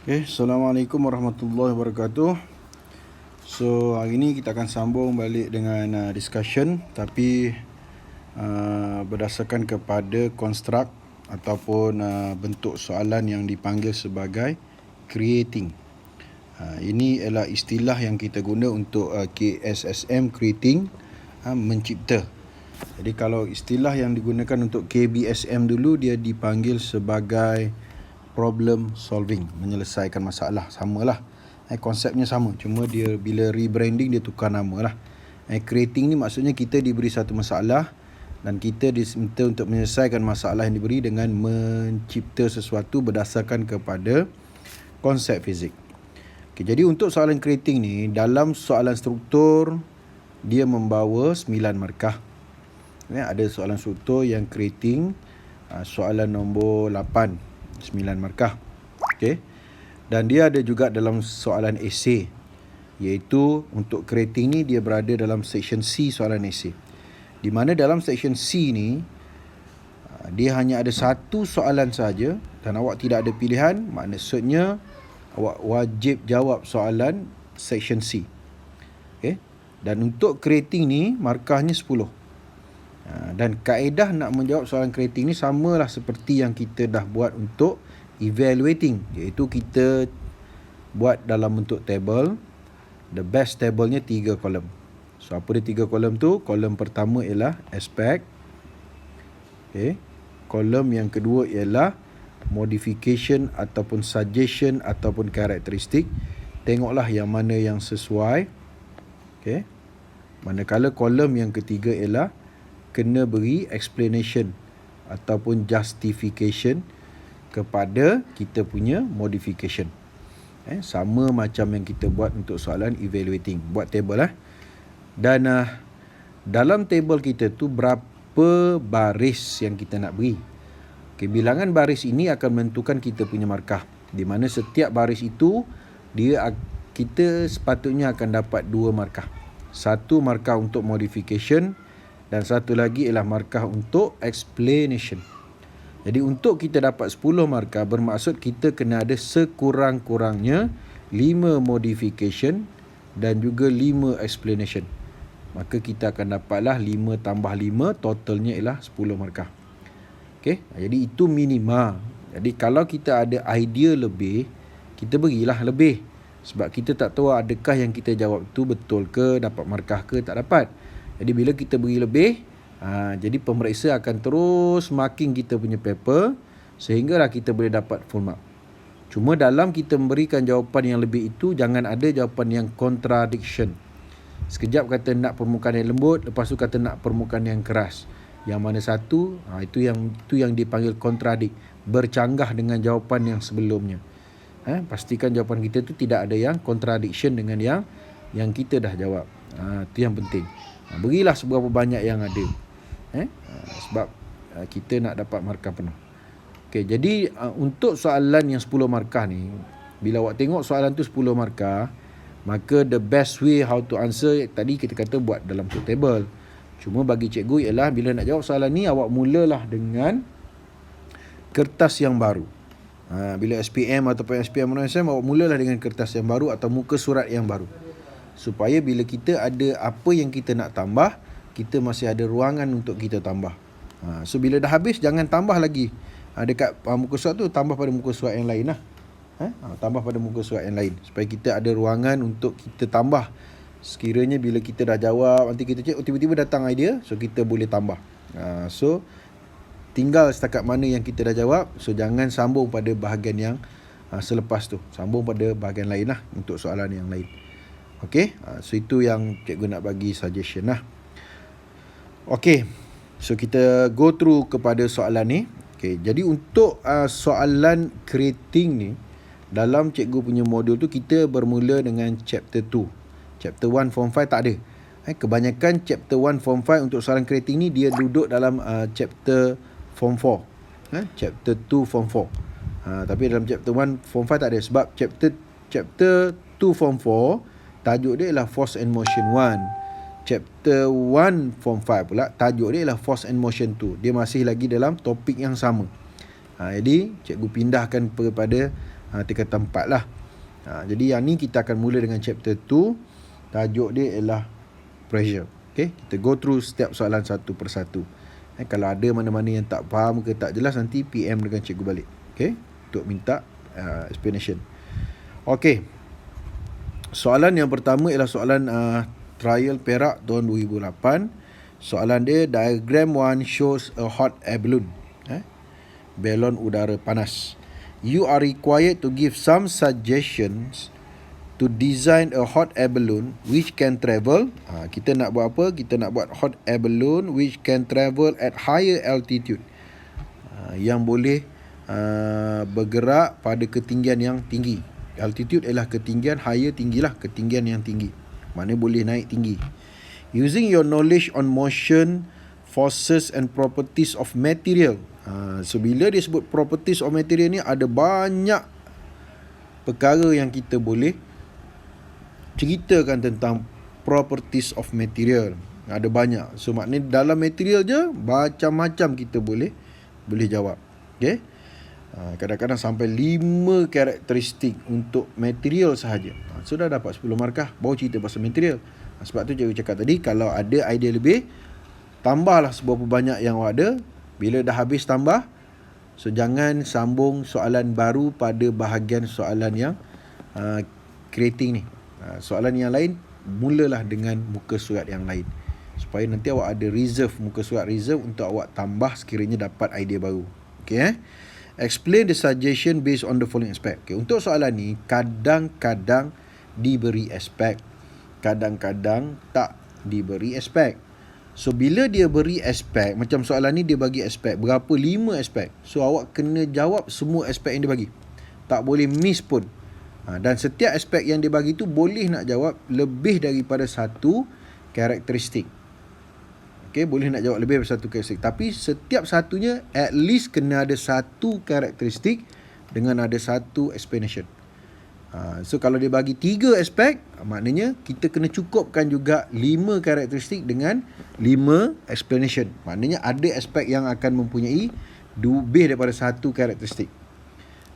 Okay, Assalamualaikum warahmatullahi wabarakatuh. So, hari ni kita akan sambung balik dengan discussion, tapi berdasarkan kepada konstruk ataupun bentuk soalan yang dipanggil sebagai creating. Ini adalah istilah yang kita guna untuk KSSM, creating, mencipta. Jadi kalau istilah yang digunakan untuk KBSM dulu, dia dipanggil sebagai problem solving, menyelesaikan masalah. Samalah, konsepnya sama, cuma dia bila rebranding dia tukar nama lah. Creating ni maksudnya kita diberi satu masalah dan kita diminta untuk menyelesaikan masalah yang diberi dengan mencipta sesuatu berdasarkan kepada konsep fizik. Okay, jadi untuk soalan creating ni, dalam soalan struktur dia membawa 9 markah. Ada soalan struktur yang creating, soalan nombor 8, 9 markah. Okay. Dan dia ada juga dalam soalan esei, iaitu untuk creating ni dia berada dalam section C soalan esei, di mana dalam section C ni dia hanya ada satu soalan saja dan awak tidak ada pilihan. Maksudnya awak wajib jawab soalan section C. Okay. Dan untuk creating ni markahnya 10. Dan kaedah nak menjawab soalan creating ni samalah seperti yang kita dah buat untuk evaluating, iaitu kita buat dalam bentuk table. The best tablenya 3 kolom. So apa dia 3 kolom tu? Kolom pertama ialah aspect. Okay. Kolom yang kedua ialah modification ataupun suggestion ataupun karakteristik. Tengoklah yang mana yang sesuai. Okay. Manakala kolom yang ketiga ialah kena beri explanation ataupun justification kepada kita punya modification. Sama macam yang kita buat untuk soalan evaluating. Buat table lah. Dan dalam table kita tu berapa baris yang kita nak beri. Okay, bilangan baris ini akan menentukan kita punya markah, di mana setiap baris itu kita sepatutnya akan dapat 2 markah. Satu markah untuk modification dan satu lagi ialah markah untuk explanation. Jadi untuk kita dapat 10 markah, bermaksud kita kena ada sekurang-kurangnya 5 modification dan juga 5 explanation. Maka kita akan dapatlah 5 tambah 5, totalnya ialah 10 markah. Okay? Jadi itu minima. Jadi kalau kita ada idea lebih, kita berilah lebih. Sebab kita tak tahu adakah yang kita jawab tu betul ke, dapat markah ke, tak dapat. Jadi bila kita beri lebih, jadi pemeriksa akan terus marking kita punya paper sehinggalah kita boleh dapat full mark. Cuma dalam kita memberikan jawapan yang lebih itu, jangan ada jawapan yang contradiction. Sekejap kata nak permukaan yang lembut, lepas tu kata nak permukaan yang keras. Yang mana satu, itu yang dipanggil contradict, bercanggah dengan jawapan yang sebelumnya. Pastikan jawapan kita tu tidak ada yang contradiction dengan yang kita dah jawab. Itu yang penting. Berilah seberapa banyak yang ada. Sebab kita nak dapat markah penuh. Okay, jadi untuk soalan yang 10 markah ni, bila awak tengok soalan tu 10 markah, maka the best way how to answer, tadi kita kata buat dalam tu table. Cuma bagi cikgu ialah bila nak jawab soalan ni, awak mulalah dengan kertas yang baru. Bila SPM ataupun SPM SM, awak mulalah dengan kertas yang baru atau muka surat yang baru. Supaya bila kita ada apa yang kita nak tambah, kita masih ada ruangan untuk kita tambah. So bila dah habis, jangan tambah lagi. Dekat muka surat tu, tambah pada muka surat yang lain lah. Tambah pada muka surat yang lain. Supaya kita ada ruangan untuk kita tambah. Sekiranya bila kita dah jawab, nanti kita cek, tiba-tiba datang idea, so kita boleh tambah. So tinggal setakat mana yang kita dah jawab. So jangan sambung pada bahagian yang selepas tu. Sambung pada bahagian lain lah untuk soalan yang lain. Okay, so itu yang cikgu nak bagi suggestion lah. Okay, so kita go through kepada soalan ni. Okay, jadi untuk soalan creating ni, dalam cikgu punya modul tu kita bermula dengan chapter 2. Chapter 1 form 5 tak ada. Kebanyakan chapter 1 form 5 untuk soalan creating ni dia duduk dalam chapter form 4. Chapter 2 form 4. Tapi dalam chapter 1 form 5 tak ada. Sebab chapter 2 form 4 tajuk dia ialah Force and Motion 1. Chapter 1 Form 5 pula, tajuk dia ialah Force and Motion 2. Dia masih lagi dalam topik yang sama. Jadi, cikgu pindahkan kepada tingkatan 4 lah. Jadi yang ni kita akan mula dengan chapter 2. Tajuk dia ialah pressure. Okay, kita go through setiap soalan satu persatu. Kalau ada mana-mana yang tak faham ke tak jelas, nanti PM dengan cikgu balik. Okay, untuk minta explanation. Okay, soalan yang pertama ialah soalan trial Perak tahun 2008. Soalan dia, diagram 1 shows a hot air balloon. Balon udara panas. You are required to give some suggestions to design a hot air balloon which can travel. Kita nak buat apa? Kita nak buat hot air balloon which can travel at higher altitude. Yang boleh bergerak pada ketinggian yang tinggi. Altitude ialah ketinggian, higher tinggilah, ketinggian yang tinggi. Maknanya boleh naik tinggi. Using your knowledge on motion, forces and properties of material. So bila dia sebut properties of material ni, ada banyak perkara yang kita boleh ceritakan tentang properties of material. Ada banyak. So maknanya dalam material je macam-macam kita boleh jawab. Okay? Kadang-kadang sampai 5 karakteristik untuk material sahaja. So dah dapat 10 markah baru cerita pasal material. Sebab tu cikgu cakap tadi, kalau ada idea lebih, tambahlah seberapa banyak yang awak ada. Bila dah habis tambah, so jangan sambung soalan baru pada bahagian soalan yang creating ni. Soalan yang lain, mulalah dengan muka surat yang lain. Supaya nanti awak ada reserve, muka surat reserve untuk awak tambah sekiranya dapat idea baru. Okay, Explain the suggestion based on the following aspect. Okay, untuk soalan ni, kadang-kadang diberi aspek, kadang-kadang tak diberi aspek. So, bila dia beri aspek, macam soalan ni dia bagi aspek, berapa? 5 aspek. So, awak kena jawab semua aspek yang dia bagi. Tak boleh miss pun. Dan setiap aspek yang dia bagi tu boleh nak jawab lebih daripada satu karakteristik. Okay, boleh nak jawab lebih daripada satu karakteristik. Tapi setiap satunya at least kena ada satu karakteristik dengan ada satu explanation. So kalau dia bagi 3 aspek, maknanya kita kena cukupkan juga 5 karakteristik dengan 5 explanation. Maknanya ada aspek yang akan mempunyai lebih daripada satu karakteristik.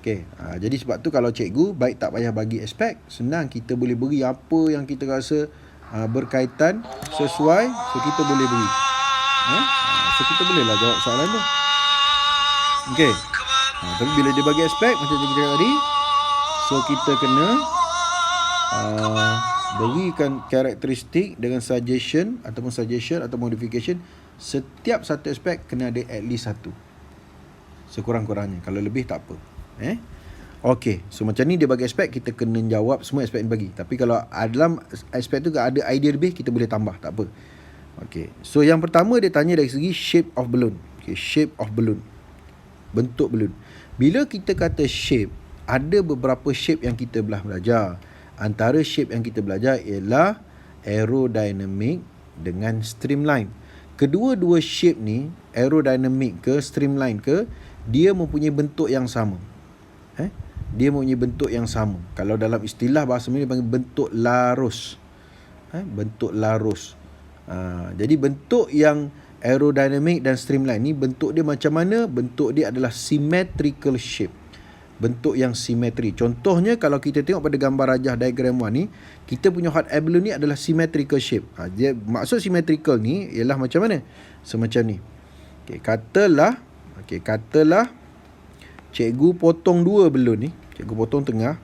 Okay, jadi sebab tu kalau cikgu baik tak payah bagi aspek, senang kita boleh beri apa yang kita rasa berkaitan sesuai, so kita boleh beri. So kita bolehlah jawab soalan tu. Okay, tapi bila dia bagi aspek macam cikgu cakap tadi, so kita kena berikan karakteristik dengan suggestion atau modification. Setiap satu aspek kena ada at least satu, sekurang-kurangnya. Kalau lebih tak apa. Okay, so macam ni dia bagi aspek, kita kena jawab semua aspek yang bagi. Tapi kalau dalam aspek tu ada idea lebih, kita boleh tambah, tak apa. Okay, so yang pertama dia tanya dari segi shape of balloon. Okay, shape of balloon, bentuk balloon. Bila kita kata shape, ada beberapa shape yang kita belah belajar. Antara shape yang kita belajar ialah aerodynamic dengan streamline. Kedua-dua shape ni, aerodynamic ke streamline ke, dia mempunyai bentuk yang sama. Dia mempunyai bentuk yang sama. Kalau dalam istilah bahasa Melayu dipanggil bentuk larus. Bentuk larus. Jadi bentuk yang aerodynamic dan streamline ni, bentuk dia macam mana? Bentuk dia adalah symmetrical shape. Bentuk yang simetri. Contohnya kalau kita tengok pada gambar rajah diagram 1 ni, kita punya hot air balloon ni adalah symmetrical shape. Maksud symmetrical ni ialah macam mana? Semacam ni. Katalah cikgu potong 2 balloon ni. Cikgu potong tengah.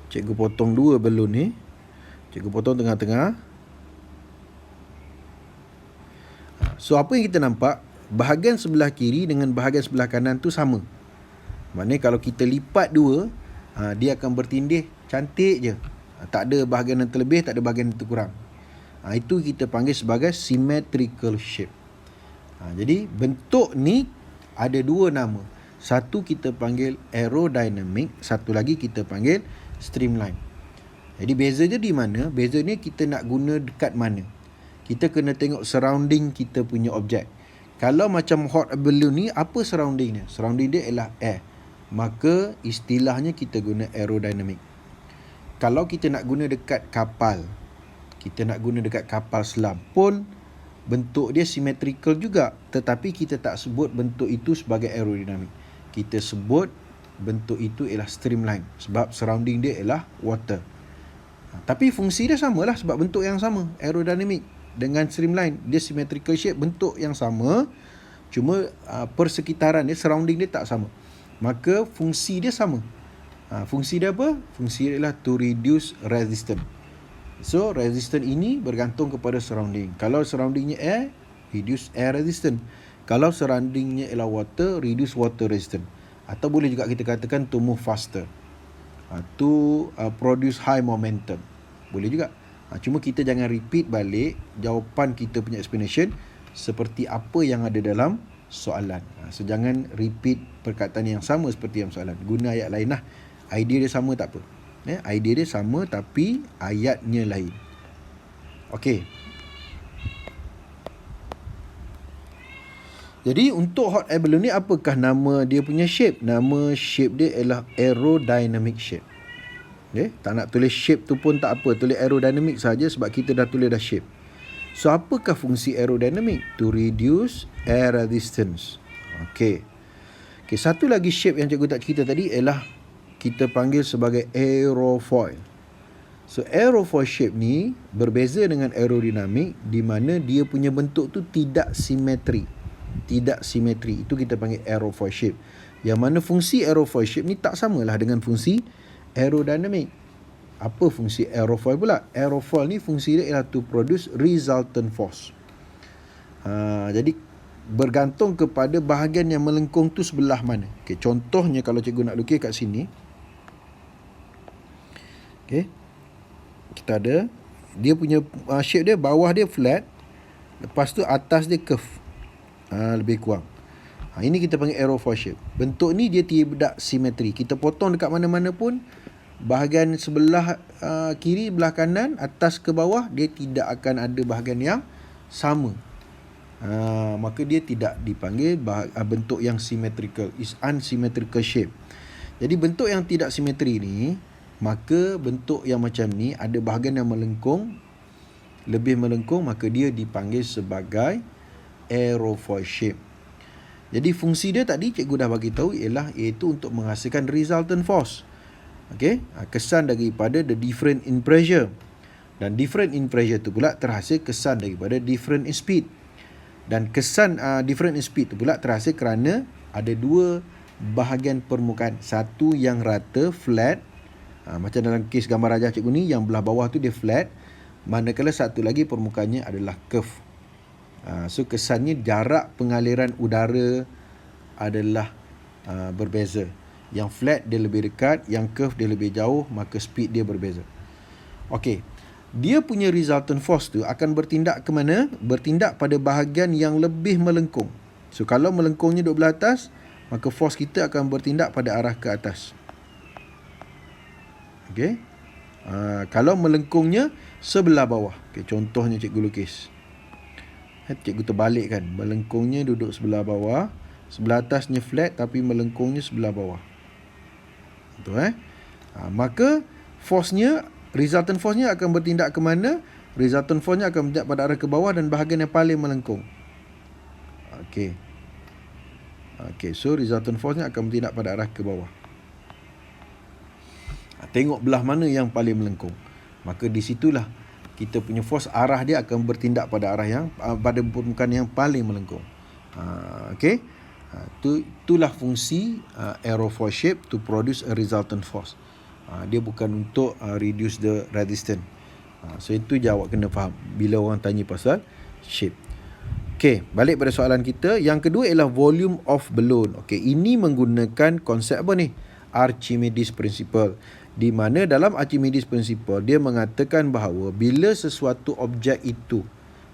Cikgu potong 2 balloon ni. Cikgu potong tengah-tengah. So apa yang kita nampak, bahagian sebelah kiri dengan bahagian sebelah kanan tu sama. Maknanya kalau kita lipat 2, dia akan bertindih cantik je. Tak ada bahagian yang terlebih, tak ada bahagian yang terkurang. Itu kita panggil sebagai symmetrical shape. Jadi bentuk ni ada 2 nama. Satu kita panggil aerodynamic, satu lagi kita panggil streamline. Jadi beza je di mana? Beza ni kita nak guna dekat mana. Kita kena tengok surrounding kita punya objek. Kalau macam hot balloon ni, apa surrounding dia? Surrounding dia ialah air. Maka istilahnya kita guna aerodynamic. Kalau kita nak guna dekat kapal, kita nak guna dekat kapal selam pun bentuk dia symmetrical juga, tetapi kita tak sebut bentuk itu sebagai aerodinamik. Kita sebut bentuk itu ialah streamline sebab surrounding dia ialah water. Tapi fungsi dia samalah sebab bentuk yang sama. Aerodinamik dengan streamline, dia symmetrical shape, bentuk yang sama, cuma persekitaran dia, surrounding dia tak sama. Maka fungsi dia sama. Fungsi dia apa? Fungsi dia ialah to reduce resistance. So resistance ini bergantung kepada surrounding. Kalau surroundingnya air, reduce air resistance. Kalau surroundingnya ialah water, reduce water resistance. Atau boleh juga kita katakan to move faster, to produce high momentum. Boleh juga. Cuma kita jangan repeat balik jawapan kita punya explanation seperti apa yang ada dalam soalan. So jangan repeat perkataan yang sama seperti dalam soalan. Guna ayat lain lah. Idea dia sama tak apa. Idea dia sama tapi ayatnya lain. Okey. Jadi untuk hot air balloon ni, apakah nama dia punya shape? Nama shape dia ialah aerodynamic shape. Okay? Tak nak tulis shape tu pun tak apa, tulis aerodynamic saja sebab kita dah tulis dah shape. So apakah fungsi aerodynamic? To reduce air resistance. Okey. Okay, satu lagi shape yang cikgu tak cerita tadi ialah kita panggil sebagai aerofoil. So aerofoil shape ni berbeza dengan aerodinamik di mana dia punya bentuk tu tidak simetri. Tidak simetri. Itu kita panggil aerofoil shape. Yang mana fungsi aerofoil shape ni tak samalah dengan fungsi aerodinamik. Apa fungsi aerofoil pula? Aerofoil ni fungsi dia ialah to produce resultant force. Jadi bergantung kepada bahagian yang melengkung tu sebelah mana. Okay, contohnya kalau cikgu nak lukis kat sini. Okay, kita ada dia punya shape dia, bawah dia flat, lepas tu atas dia curve, lebih kurang. Ini kita panggil aerofoil shape. Bentuk ni dia tidak simetri. Kita potong dekat mana-mana pun, bahagian sebelah kiri, belah kanan, atas ke bawah, dia tidak akan ada bahagian yang sama. Maka dia tidak dipanggil bentuk yang symmetrical. Is unsymmetrical shape. Jadi bentuk yang tidak simetri ni, maka bentuk yang macam ni ada bahagian yang melengkung, lebih melengkung, maka dia dipanggil sebagai aerofoil shape. Jadi fungsi dia tadi cikgu dah bagi tahu ialah iaitu untuk menghasilkan resultant force. Okey, kesan daripada the difference in pressure. Dan difference in pressure tu pula terhasil kesan daripada difference in speed. Dan kesan difference in speed tu pula terhasil kerana ada dua bahagian permukaan. Satu yang rata, flat, macam dalam kes gambar rajah cikgu ni, yang belah bawah tu dia flat, manakala satu lagi permukaannya adalah curve. So kesannya jarak pengaliran udara adalah berbeza. Yang flat dia lebih dekat, yang curve dia lebih jauh, maka speed dia berbeza. Okey, dia punya resultant force tu akan bertindak ke mana? Bertindak pada bahagian yang lebih melengkung. So kalau melengkungnya duduk belah atas, maka force kita akan bertindak pada arah ke atas. Okey. Kalau melengkungnya sebelah bawah. Okey, contohnya cikgu lukis. Cikgu terbalikkan. Melengkungnya duduk sebelah bawah, sebelah atasnya flat tapi melengkungnya sebelah bawah. Betul maka force-nya, resultant force-nya akan bertindak ke mana? Resultant force-nya akan bertindak pada arah ke bawah dan bahagian yang paling melengkung. Okey. Okey, so resultant force-nya akan bertindak pada arah ke bawah. Tengok belah mana yang paling melengkung. Maka di situlah kita punya force, arah dia akan bertindak pada arah yang pada permukaan yang paling melengkung. Okey. Itulah fungsi aerofoil shape, to produce a resultant force. Dia bukan untuk reduce the resistance. So itu je awak kena faham bila orang tanya pasal shape. Okey, balik pada soalan kita. Yang kedua ialah volume of balloon. Okey, ini menggunakan konsep apa ni? Archimedes principle. Di mana dalam Archimedes principle dia mengatakan bahawa bila sesuatu objek itu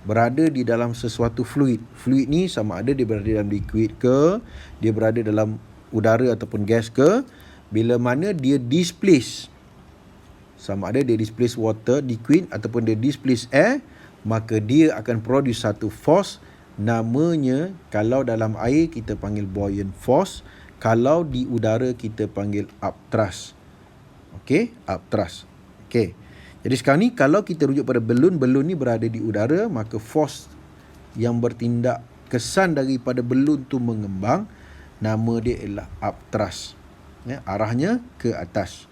berada di dalam sesuatu fluid, fluid ni sama ada dia berada dalam liquid ke, dia berada dalam udara ataupun gas ke, bila mana dia displace, sama ada dia displace water, liquid, ataupun dia displace air, maka dia akan produce satu force, namanya kalau dalam air kita panggil buoyant force, kalau di udara kita panggil upthrust. Okey, upthrust. Okey. Jadi sekarang ni kalau kita rujuk pada balloon, balloon ni berada di udara, maka force yang bertindak kesan daripada balon tu mengembang, nama dia ialah upthrust. Arahnya ke atas.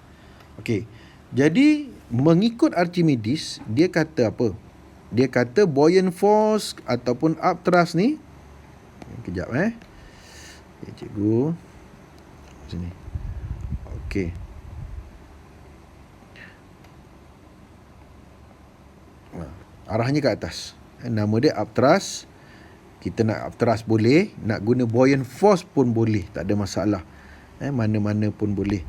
Okey. Jadi mengikut Archimedes, dia kata apa? Dia kata buoyant force ataupun upthrust ni, kejap okay, cikgu sini. Okey. Arahnya ke atas. Nama dia upthrust. Kita nak upthrust boleh, nak guna buoyant force pun boleh, tak ada masalah. Mana-mana pun boleh.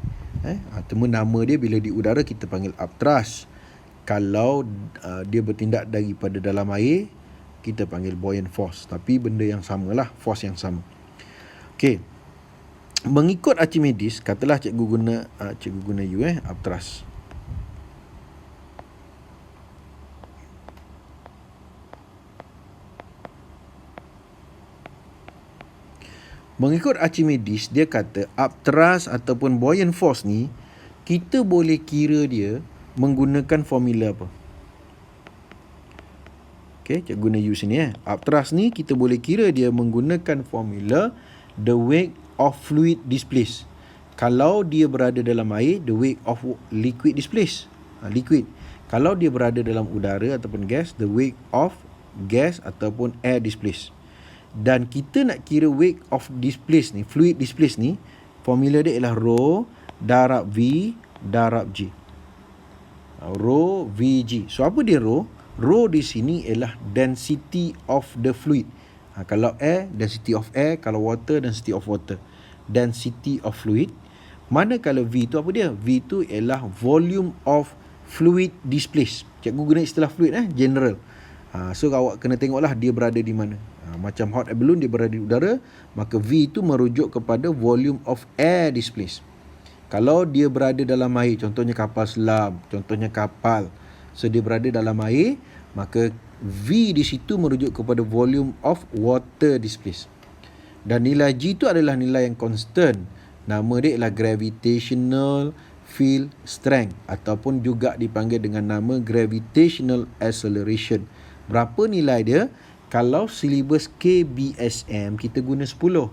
Cuma nama dia bila di udara kita panggil upthrust. Kalau dia bertindak daripada dalam air, kita panggil buoyant force. Tapi benda yang samalah, force yang sama. Okey. Mengikut Archimedes, katalah cikgu guna U upthrust. Mengikut Archimedes, dia kata upthrust ataupun buoyant force ni, kita boleh kira dia menggunakan formula apa? Okey, cikgu guna U sini Upthrust ni kita boleh kira dia menggunakan formula the weight of fluid displaced. Kalau dia berada dalam air, the weight of liquid displaced. Liquid. Kalau dia berada dalam udara ataupun gas, the weight of gas ataupun air displaced. Dan kita nak kira weight of displaced ni, fluid displaced ni, formula dia ialah rho darab V darab G. Rho VG. So apa dia rho? Rho di sini ialah density of the fluid. Kalau air, density of air. Kalau water, density of water. Density of fluid. Manakala V tu apa dia? V tu ialah volume of fluid displaced. Cikgu guna istilah fluid general. So awak kena tengoklah dia berada di mana. Macam hot air balloon dia berada di udara, maka V itu merujuk kepada volume of air displaced. Kalau dia berada dalam air, contohnya kapal selam, contohnya kapal, so dia berada dalam air, maka V di situ merujuk kepada volume of water displaced. Dan nilai G itu adalah nilai yang constant. Nama dia ialah gravitational field strength ataupun juga dipanggil dengan nama gravitational acceleration. Berapa nilai dia? Kalau silibus KBSM kita guna 10.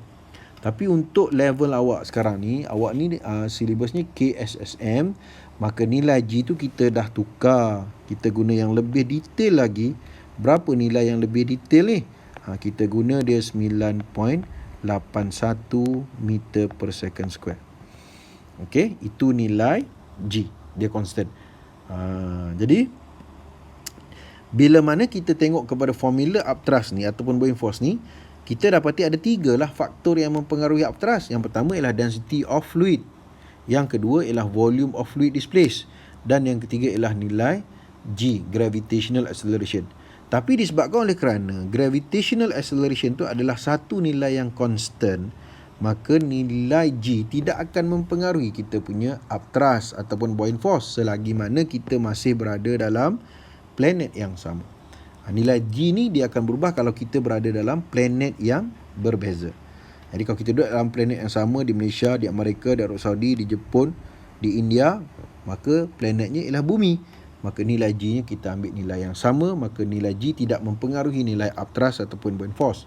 Tapi untuk level awak sekarang ni, awak ni silibusnya KSSM, maka nilai G tu kita dah tukar. Kita guna yang lebih detail lagi. Berapa nilai yang lebih detail ni? Kita guna dia 9.81 meter per second square. Okey, itu nilai G. Dia constant. Jadi bila mana kita tengok kepada formula upthrust ni ataupun buoyant force ni, kita dapati ada 3 lah faktor yang mempengaruhi upthrust. Yang pertama ialah density of fluid. Yang kedua ialah volume of fluid displaced. Dan yang ketiga ialah nilai G, gravitational acceleration. Tapi disebabkan oleh kerana gravitational acceleration tu adalah satu nilai yang constant, maka nilai G tidak akan mempengaruhi kita punya upthrust ataupun buoyant force selagi mana kita masih berada dalam planet yang sama. Nilai G ni dia akan berubah kalau kita berada dalam planet yang berbeza. Jadi kalau kita duduk dalam planet yang sama di Malaysia, di Amerika, di Arab Saudi, di Jepun, di India, maka planetnya ialah bumi. Maka nilai G nya kita ambil nilai yang sama, maka nilai G tidak mempengaruhi nilai upthrust ataupun buoyant force.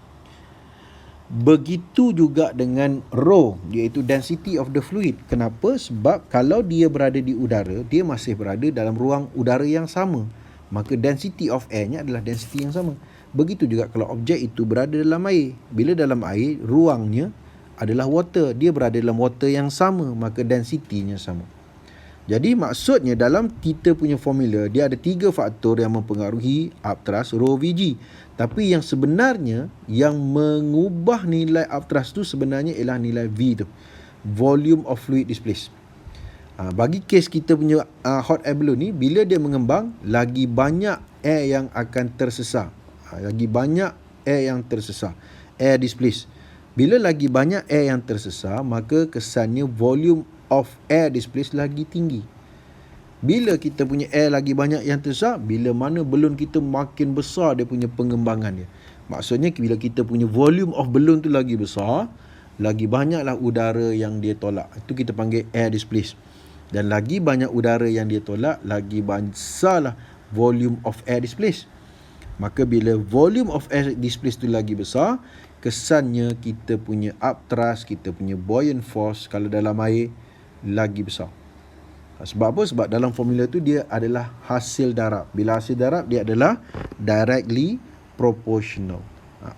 Begitu juga dengan rho, iaitu density of the fluid. Kenapa? Sebab kalau dia berada di udara, dia masih berada dalam ruang udara yang sama. Maka density of air-nya adalah density yang sama. Begitu juga kalau objek itu berada dalam air. Bila dalam air, ruangnya adalah water. Dia berada dalam water yang sama, maka density-nya sama. Jadi maksudnya dalam kita punya formula, dia ada 3 faktor yang mempengaruhi upthrust, rho VG. Tapi yang sebenarnya, yang mengubah nilai upthrust tu sebenarnya ialah nilai V tu. Volume of fluid displaced. Bagi kes kita punya hot air balloon ni, bila dia mengembang, lagi banyak air yang akan tersesar. Lagi banyak air yang tersesar. Air displaced. Bila lagi banyak air yang tersesar, maka kesannya volume of air displaced lagi tinggi. Bila kita punya air lagi banyak yang tersesar, bila mana balloon kita makin besar dia punya pengembangan dia. Maksudnya bila kita punya volume of balloon tu lagi besar, lagi banyaklah udara yang dia tolak. Itu kita panggil air displaced. Dan lagi banyak udara yang dia tolak, lagi besarlah volume of air displaced. Maka bila volume of air displaced tu lagi besar, kesannya kita punya upthrust, kita punya buoyant force kalau dalam air lagi besar. Sebab apa? Sebab dalam formula tu dia adalah hasil darab. Bila hasil darab, dia adalah directly proportional.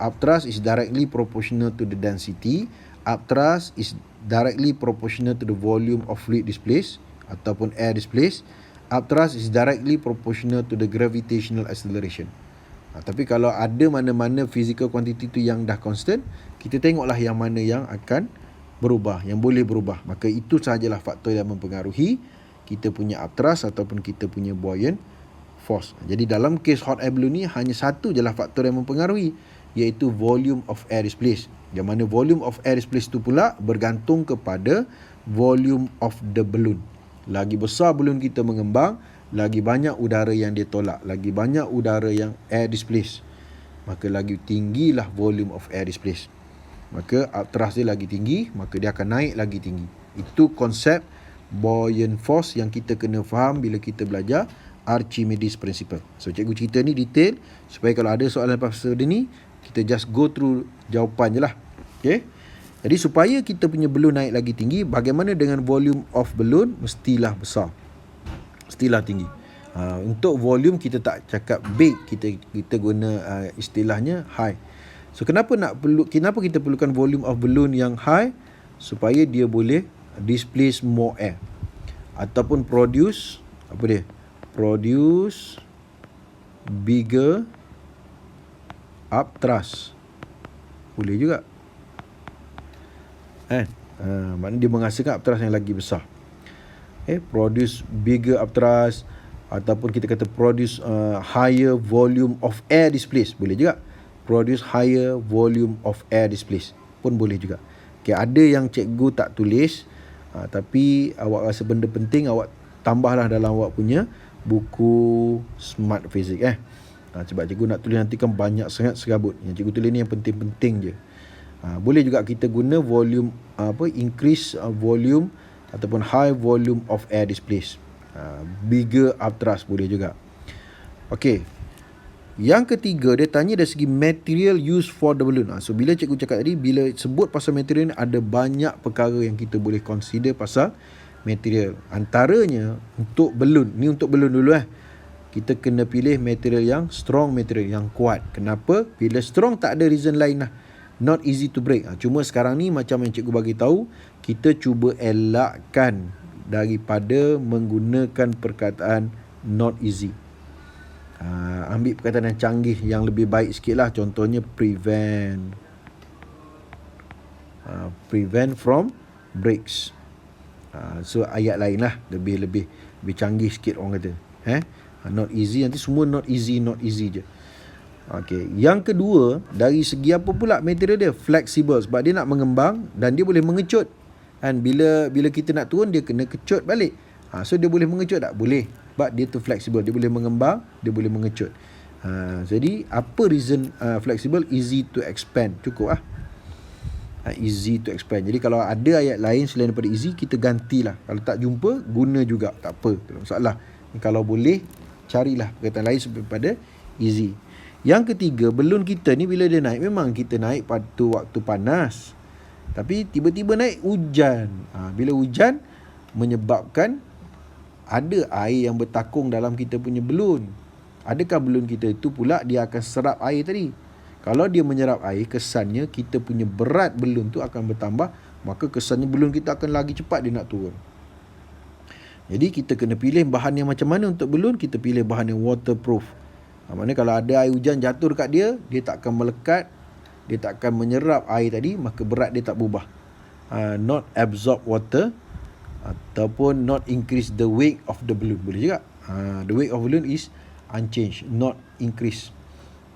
Upthrust is directly proportional to the density. Upthrust is directly proportional to the volume of fluid displaced ataupun air displaced. Upthrust is directly proportional to the gravitational acceleration. Tapi kalau ada mana-mana physical quantity tu yang dah constant, kita tengoklah yang mana yang akan berubah, yang boleh berubah. Maka itu sahajalah faktor yang mempengaruhi kita punya upthrust ataupun kita punya buoyant force. Jadi dalam case hot air balloon ni hanya satu je lah faktor yang mempengaruhi, iaitu volume of air displaced. Yang mana volume of air displaced tu pula bergantung kepada volume of the balloon. Lagi besar balloon kita mengembang, lagi banyak udara yang dia tolak, lagi banyak udara yang air displaced, maka lagi tinggilah volume of air displaced. Maka upthrust dia lagi tinggi, maka dia akan naik lagi tinggi. Itu konsep buoyant force yang kita kena faham bila kita belajar Archimedes Principle. So cikgu cerita ni detail supaya kalau ada soalan pasal dia ni, kita just go through jawapan je lah. Okay? Jadi supaya kita punya balloon naik lagi tinggi, bagaimana dengan volume of balloon? Mestilah besar, mestilah tinggi. Untuk volume kita tak cakap big, kita guna istilahnya high. So kenapa kita perlukan volume of balloon yang high? Supaya dia boleh displace more air ataupun produce bigger upthrust. Boleh juga. Maknanya dia menghasilkan upthrust yang lagi besar. Produce bigger upthrust ataupun kita kata produce higher volume of air displaced. Boleh juga. Produce higher volume of air displaced pun boleh juga. Okay, ada yang cikgu tak tulis, tapi awak rasa benda penting, awak tambahlah dalam awak punya buku Smart Physics. Sebab cikgu nak tulis nanti kan banyak sangat serabut. Yang cikgu tulis ni yang penting-penting je. Boleh juga kita guna volume increase volume ataupun high volume of air displaced. Bigger upthrust boleh juga. Okey. Yang ketiga, dia tanya dari segi material used for the balloon. So bila cikgu cakap tadi, bila sebut pasal material ni, ada banyak perkara yang kita boleh consider pasal material. Antaranya untuk balloon. Ni untuk balloon dulu kita kena pilih material yang strong, material yang kuat. Kenapa? Bila strong tak ada reason lain lah. Not easy to break. Cuma sekarang ni macam yang cikgu bagi tahu, kita cuba elakkan daripada menggunakan perkataan not easy. Ambil perkataan yang canggih, yang lebih baik sikit lah. Contohnya prevent from breaks. So ayat lain lah, lebih canggih sikit orang kata. Not easy, nanti semua not easy je. Okay. Yang kedua, dari segi apa pula material dia? Flexible, sebab dia nak mengembang dan dia boleh mengecut. Dan bila kita nak turun, dia kena kecut balik. So dia boleh mengecut tak? Boleh. Sebab dia tu flexible, dia boleh mengembang, dia boleh mengecut. Jadi apa reason flexible? Easy to expand. Cukup lah. Easy to expand. Jadi kalau ada ayat lain selain daripada easy, kita gantilah. Kalau tak jumpa, guna juga, tak apa, tak ada masalah. Kalau boleh, carilah perkataan lain daripada easy. Yang ketiga, balon kita ni bila dia naik, memang kita naik pada waktu panas, tapi tiba-tiba naik hujan. Bila hujan, menyebabkan ada air yang bertakung dalam kita punya balon. Adakah balon kita itu pula dia akan serap air tadi? Kalau dia menyerap air, kesannya kita punya berat balon tu akan bertambah, maka kesannya balon kita akan lagi cepat dia nak turun. Jadi kita kena pilih bahan yang macam mana untuk balon. Kita pilih bahan yang waterproof. Maknanya kalau ada air hujan jatuh dekat dia, dia tak akan melekat, dia tak akan menyerap air tadi, maka berat dia tak berubah. Not absorb water ataupun not increase the weight of the balloon. Boleh juga. The weight of balloon is unchanged, not increase.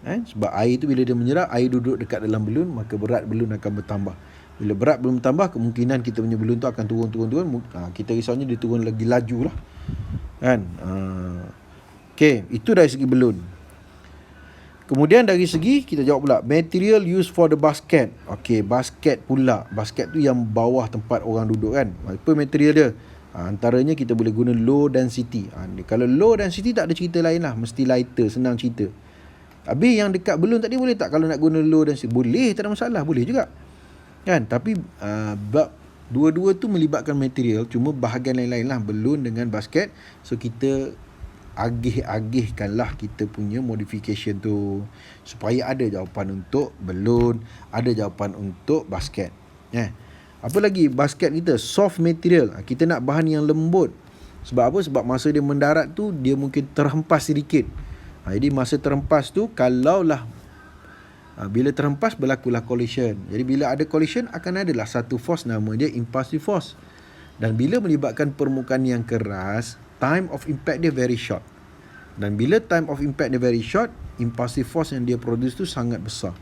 Sebab air tu bila dia menyerap, air duduk dekat dalam balloon, maka berat balloon akan bertambah. Bila berat balloon bertambah, kemungkinan kita punya balloon tu akan turun. Kita risaunya dia turun lagi laju lah. Okay, itu dari segi balloon. Kemudian dari segi, kita jawab pula, material used for the basket. Okay, basket pula. Basket tu yang bawah tempat orang duduk kan. Apa material dia? Antaranya kita boleh guna low density. Kalau low density tak ada cerita lain lah. Mesti lighter, senang cerita. Habis yang dekat balloon tadi boleh tak kalau nak guna low dan boleh, tak ada masalah, boleh juga. Kan? Tapi bab dua-dua tu melibatkan material, cuma bahagian lain-lain lah, balloon dengan basket. So kita agih-agihkanlah kita punya modification tu supaya ada jawapan untuk balloon, ada jawapan untuk basket. Apa lagi basket kita? Soft material. Kita nak bahan yang lembut. Sebab apa? Sebab masa dia mendarat tu dia mungkin terhempas sedikit. Jadi masa terhempas tu kalaulah bila terhempas berlakulah collision. Jadi bila ada collision akan adalah satu force, nama dia impulsive force. Dan bila melibatkan permukaan yang keras, time of impact dia very short. Dan bila time of impact dia very short, impulsive force yang dia produce tu sangat besar.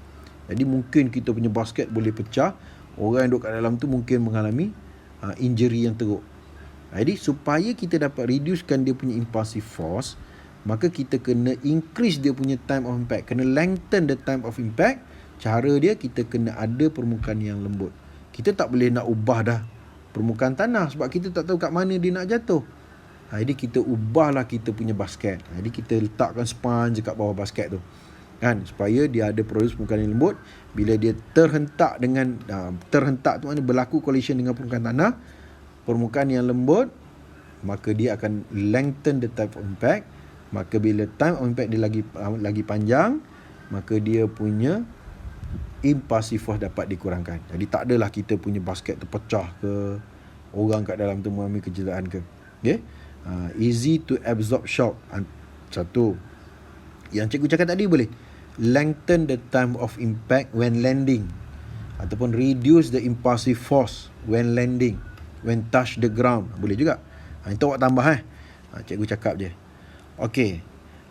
Jadi mungkin kita punya basket boleh pecah. Orang yang duduk kat dalam tu mungkin mengalami injury yang teruk. Jadi supaya kita dapat reducekan dia punya impulsive force, maka kita kena increase dia punya time of impact. Kena lengthen the time of impact. Cara dia, kita kena ada permukaan yang lembut. Kita tak boleh nak ubah dah permukaan tanah sebab kita tak tahu kat mana dia nak jatuh. Jadi kita ubahlah kita punya basket. Jadi kita letakkan sponge kat bawah basket tu, kan, supaya dia ada produce permukaan yang lembut. Bila dia terhentak dengan terhentak tu maknanya berlaku collision dengan permukaan tanah, permukaan yang lembut, maka dia akan lengthen the time of impact. Maka bila time of impact dia lagi panjang, maka dia punya impulsive force dapat dikurangkan. Jadi tak adalah kita punya basket terpecah ke, orang kat dalam tu mengalami kecederaan ke. Okay? Easy to absorb shock. Satu. Yang cikgu cakap tadi boleh lengthen the time of impact when landing, ataupun reduce the impulsive force when landing, when touch the ground. Boleh juga. Itu awak tambah cikgu cakap je. Okay.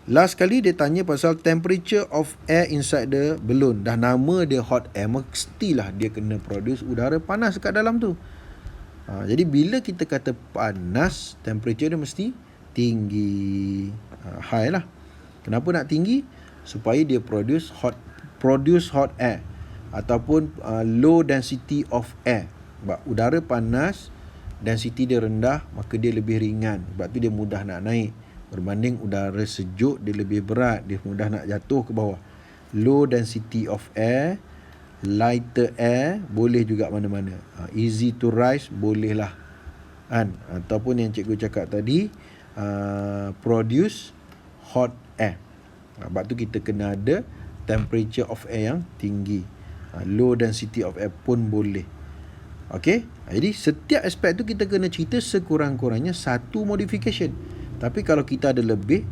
Last kali dia tanya pasal temperature of air inside the balloon. Dah nama dia hot air, mestilah dia kena produce udara panas kat dalam tu. Jadi bila kita kata panas, temperature dia mesti tinggi, high lah. Kenapa nak tinggi? Supaya dia produce hot air, ataupun low density of air. Sebab udara panas, density dia rendah, maka dia lebih ringan. Sebab tu dia mudah nak naik. Berbanding udara sejuk, dia lebih berat, dia mudah nak jatuh ke bawah. Low density of air, lighter air, boleh juga mana-mana. Easy to rise, boleh lah, kan? Ataupun yang cikgu cakap tadi, produce hot air. Sebab tu kita kena ada temperature of air yang tinggi. Low density of air pun boleh. Okay? Jadi setiap aspek tu kita kena cerita sekurang-kurangnya satu modification. Tapi kalau kita ada lebih,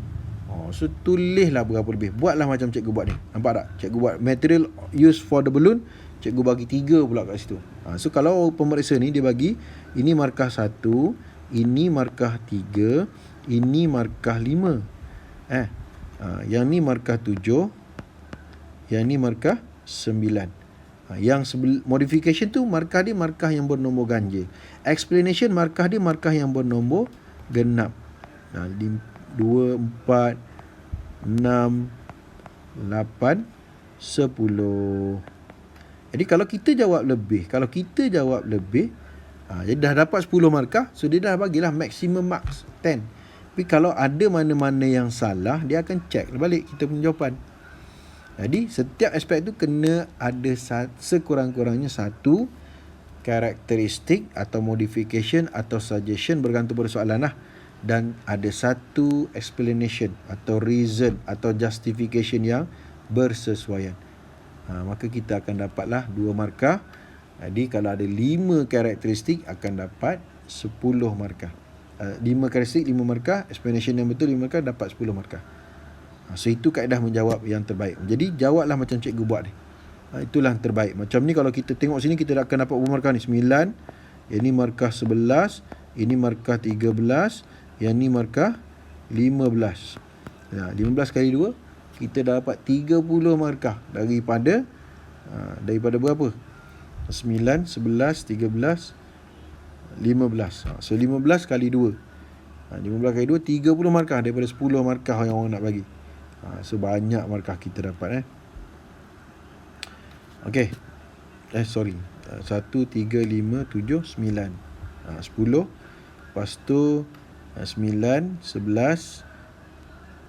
so tulislah berapa lebih. Buatlah macam cikgu buat ni. Nampak tak? Cikgu buat material used for the balloon, cikgu bagi 3 pula kat situ. So kalau pemeriksa ni dia bagi, ini markah 1, ini markah 3, ini markah 5. Yang ni markah 7, yang ni markah 9. Yang modification tu markah dia markah yang bernombor ganjil. Explanation markah dia markah yang bernombor genap. 2, 4, 6, 8, 10. Jadi kalau kita jawab lebih, jadi dah dapat 10 markah, so dia dah bagilah maximum marks 10. Tapi kalau ada mana-mana yang salah, dia akan check balik kita punya jawapan. Jadi setiap aspek tu kena ada sekurang-kurangnya satu karakteristik atau modification atau suggestion, bergantung pada soalan lah. Dan ada satu explanation atau reason atau justification yang bersesuaian. Maka kita akan dapatlah 2 markah. Jadi kalau ada 5 karakteristik akan dapat 10 markah. 5 karakteristik 5 markah, explanation yang betul 5 markah, dapat 10 markah. So itu kaedah menjawab yang terbaik. Jadi jawablah macam cikgu buat ni. Itulah yang terbaik. Macam ni kalau kita tengok sini, kita akan dapat berapa markah ni? 9. Ini markah 11. Ini markah 13. Yang ni markah 15. 15 kali 2, kita dapat 30 markah daripada berapa? 9, 11, 13, 15. So 15 kali 2. 15 kali 2, 30 markah daripada 10 markah yang orang nak bagi. So banyak markah kita dapat. Okay. 1, 3, 5, 7, 9. 10. Lepas tu 9, 11,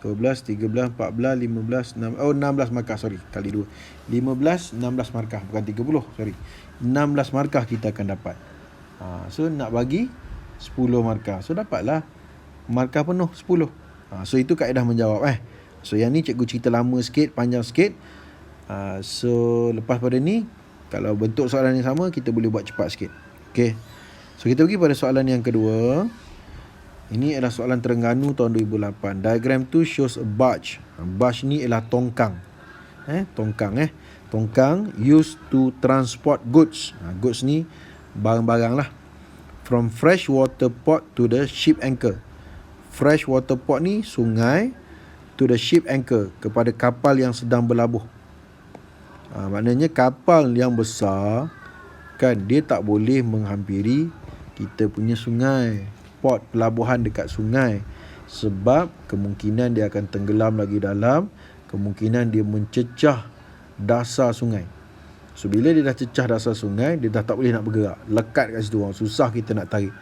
12, 13, 14, 15, 16. Oh, 16 markah, sorry. Kali 2. 15, 16 markah. Bukan 30, sorry. 16 markah kita akan dapat. So, nak bagi 10 markah. So, dapatlah markah penuh 10. So, itu kaedah menjawab. So, yang ni cikgu cerita lama sikit, panjang sikit. So, lepas pada ni, kalau bentuk soalan yang sama, kita boleh buat cepat sikit. Okay. So, kita pergi pada soalan yang kedua. Ini adalah soalan Terengganu tahun 2008. Diagram tu shows a barge. Barge ni ialah tongkang. Tongkang used to transport goods. Goods ni barang-barang lah. From freshwater port to the ship anchor. Freshwater port ni sungai, to the ship anchor, kepada kapal yang sedang berlabuh. Maknanya kapal yang besar kan, dia tak boleh menghampiri kita punya sungai, port, pelabuhan dekat sungai, sebab kemungkinan dia akan tenggelam lagi dalam, kemungkinan dia mencecah dasar sungai. So bila dia dah cecah dasar sungai, dia dah tak boleh nak bergerak, lekat kat situ, susah kita nak tarik.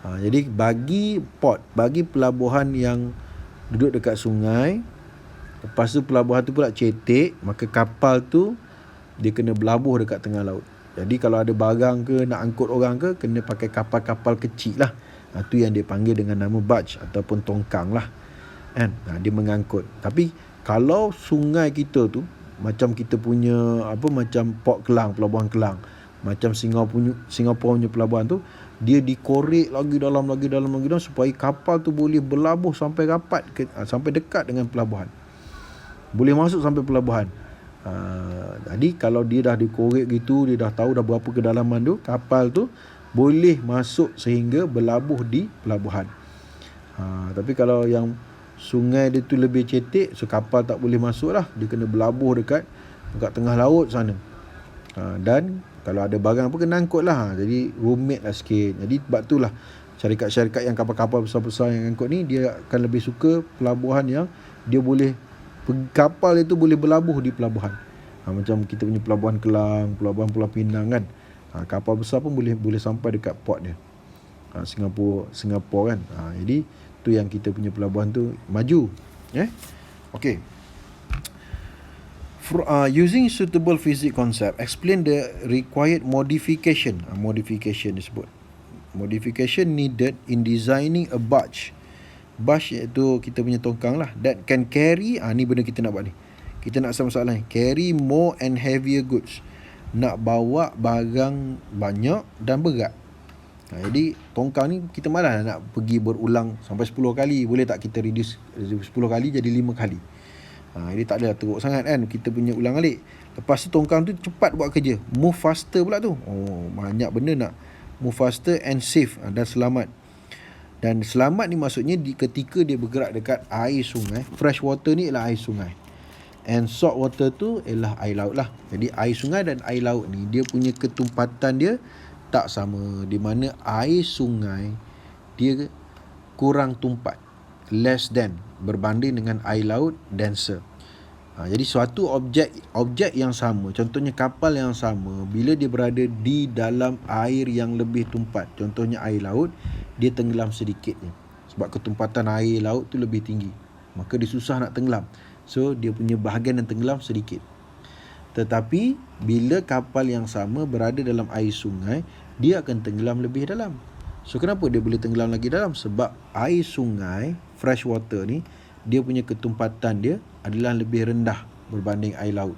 Jadi bagi port, bagi pelabuhan yang duduk dekat sungai, lepas tu pelabuhan tu pula cetek, maka kapal tu dia kena berlabuh dekat tengah laut. Jadi kalau ada barang ke, nak angkut orang ke, kena pakai kapal-kapal kecil lah. Tu yang dia panggil dengan nama barge ataupun tongkang lah kan. Dia mengangkut. Tapi kalau sungai kita tu macam kita punya macam Port Klang, Pelabuhan Kelang, macam Singapura punya pelabuhan tu, dia dikorek lagi dalam supaya kapal tu boleh berlabuh sampai rapat sampai dekat dengan pelabuhan, boleh masuk sampai pelabuhan. Jadi kalau dia dah dikorek gitu, dia dah tahu dah berapa kedalaman tu, kapal tu boleh masuk sehingga berlabuh di pelabuhan. Tapi kalau yang sungai dia tu lebih cetek, so kapal tak boleh masuk lah, dia kena berlabuh dekat tengah laut sana. Dan kalau ada barang apa, kena angkut lah. Jadi rumit lah sikit. Jadi sebab tu lah syarikat-syarikat yang kapal-kapal besar-besar yang angkut ni, dia akan lebih suka pelabuhan yang dia boleh, kapal itu boleh berlabuh di pelabuhan. Macam kita punya Pelabuhan Kelang, Pelabuhan Pulau Pinang kan. Kapal besar pun boleh sampai dekat port dia. Singapura kan. Jadi tu yang kita punya pelabuhan tu maju. Okay. Using suitable physics concept, explain the required modification. Modification disebut. Modification needed in designing a barge. Barge iaitu kita punya tongkang lah, that can carry, ni benda kita nak buat ni. Kita nak sama soalan ni, carry more and heavier goods. Nak bawa barang banyak dan berat. Jadi tongkang ni kita malas nak pergi berulang sampai 10 kali. Boleh tak kita reduce 10 kali jadi 5 kali. Jadi tak ada teruk sangat kan, kita punya ulang alik. Lepas tu tongkang tu cepat buat kerja, move faster pula tu. Banyak benda nak move faster and safe, dan selamat. Dan selamat ni maksudnya ketika dia bergerak dekat air sungai. Fresh water ni ialah air sungai, and salt water tu ialah air laut lah. Jadi air sungai dan air laut ni, dia punya ketumpatan dia tak sama. Di mana air sungai dia kurang tumpat, less than, berbanding dengan air laut denser. Jadi suatu objek yang sama, contohnya kapal yang sama, bila dia berada di dalam air yang lebih tumpat, contohnya air laut, dia tenggelam sedikitnya sebab ketumpatan air laut tu lebih tinggi, maka dia susah nak tenggelam. So dia punya bahagian yang tenggelam sedikit. Tetapi bila kapal yang sama berada dalam air sungai, dia akan tenggelam lebih dalam. So kenapa dia boleh tenggelam lagi dalam? Sebab air sungai, fresh water ni, dia punya ketumpatan dia adalah lebih rendah berbanding air laut.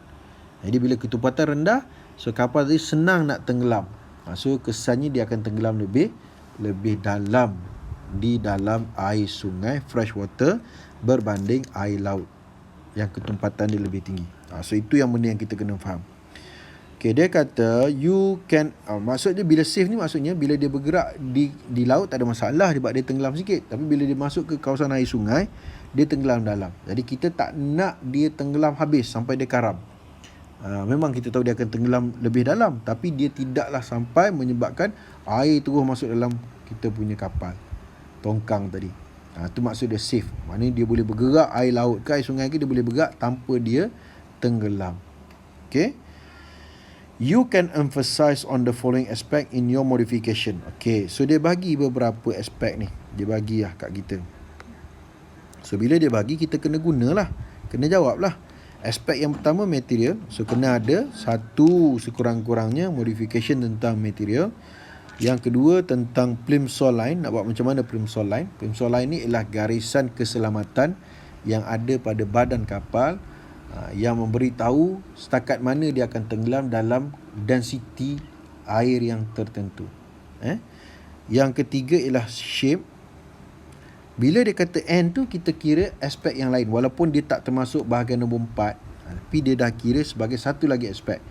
Jadi bila ketumpatan rendah, so kapal tadi senang nak tenggelam. So kesannya dia akan tenggelam lebih dalam di dalam air sungai, fresh water, berbanding air laut yang ketumpatan dia lebih tinggi. So itu yang benda yang kita kena faham. Okay, dia kata you can, maksudnya bila safe ni maksudnya bila dia bergerak di laut tak ada masalah sebab dia tenggelam sikit. Tapi bila dia masuk ke kawasan air sungai, dia tenggelam dalam. Jadi kita tak nak dia tenggelam habis sampai dia karam. Memang kita tahu dia akan tenggelam lebih dalam, tapi dia tidaklah sampai menyebabkan air terus masuk dalam kita punya kapal tongkang tadi. Itu maksud dia safe. Maknanya dia boleh bergerak air laut ke air sungai ke, dia boleh bergerak tanpa dia tenggelam. Okay. You can emphasize on the following aspect in your modification. Okay, so dia bagi beberapa aspek ni. Dia bagi lah kat kita. So bila dia bagi, kita kena gunalah, kena jawablah. Aspek yang pertama material, so kena ada satu sekurang-kurangnya modification tentang material. Yang kedua tentang plimsoll line, nak buat macam mana plimsoll line. Plimsoll line ni ialah garisan keselamatan yang ada pada badan kapal yang memberitahu setakat mana dia akan tenggelam dalam density air yang tertentu. Yang ketiga ialah shape. Bila dia kata N tu, kita kira aspek yang lain, walaupun dia tak termasuk bahagian nombor 4, tapi dia dah kira sebagai satu lagi aspek,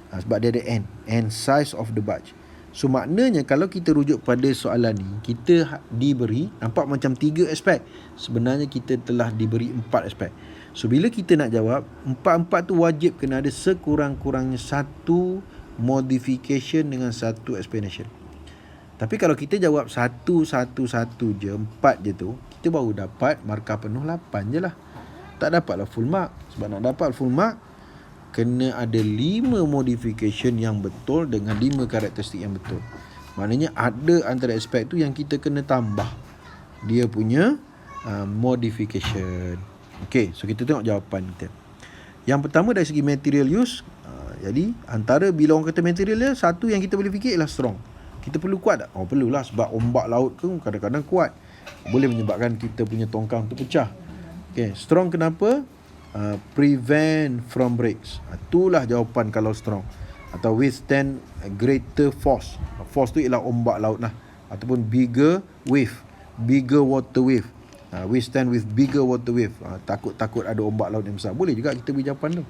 sebab dia ada N size of the barge. So maknanya kalau kita rujuk pada soalan ni, kita diberi, nampak macam 3 aspek, sebenarnya kita telah diberi 4 aspek. So bila kita nak jawab, 4 tu wajib kena ada sekurang-kurangnya satu modification dengan satu explanation. Tapi kalau kita jawab satu je, 4 je tu, kita baru dapat markah penuh 8 je lah. Tak dapatlah full mark. Sebab nak dapat full mark, kena ada 5 modification yang betul dengan 5 karakteristik yang betul. Maknanya ada antara aspek tu yang kita kena tambah dia punya modification. Okay, so kita tengok jawapan kita. Yang pertama dari segi material use. Jadi antara bila orang kata material dia, satu yang kita boleh fikir ialah strong. Kita perlu kuat tak? Perlulah, sebab ombak laut tu kadang-kadang kuat, boleh menyebabkan kita punya tongkang tu pecah. Okay, strong kenapa? Prevent from breaks. Itulah jawapan kalau strong. Atau withstand greater force. Force tu ialah ombak laut lah. Ataupun bigger wave, bigger water wave. Withstand with bigger water wave. Takut ada ombak laut yang besar. Boleh juga kita beri jawapan tu.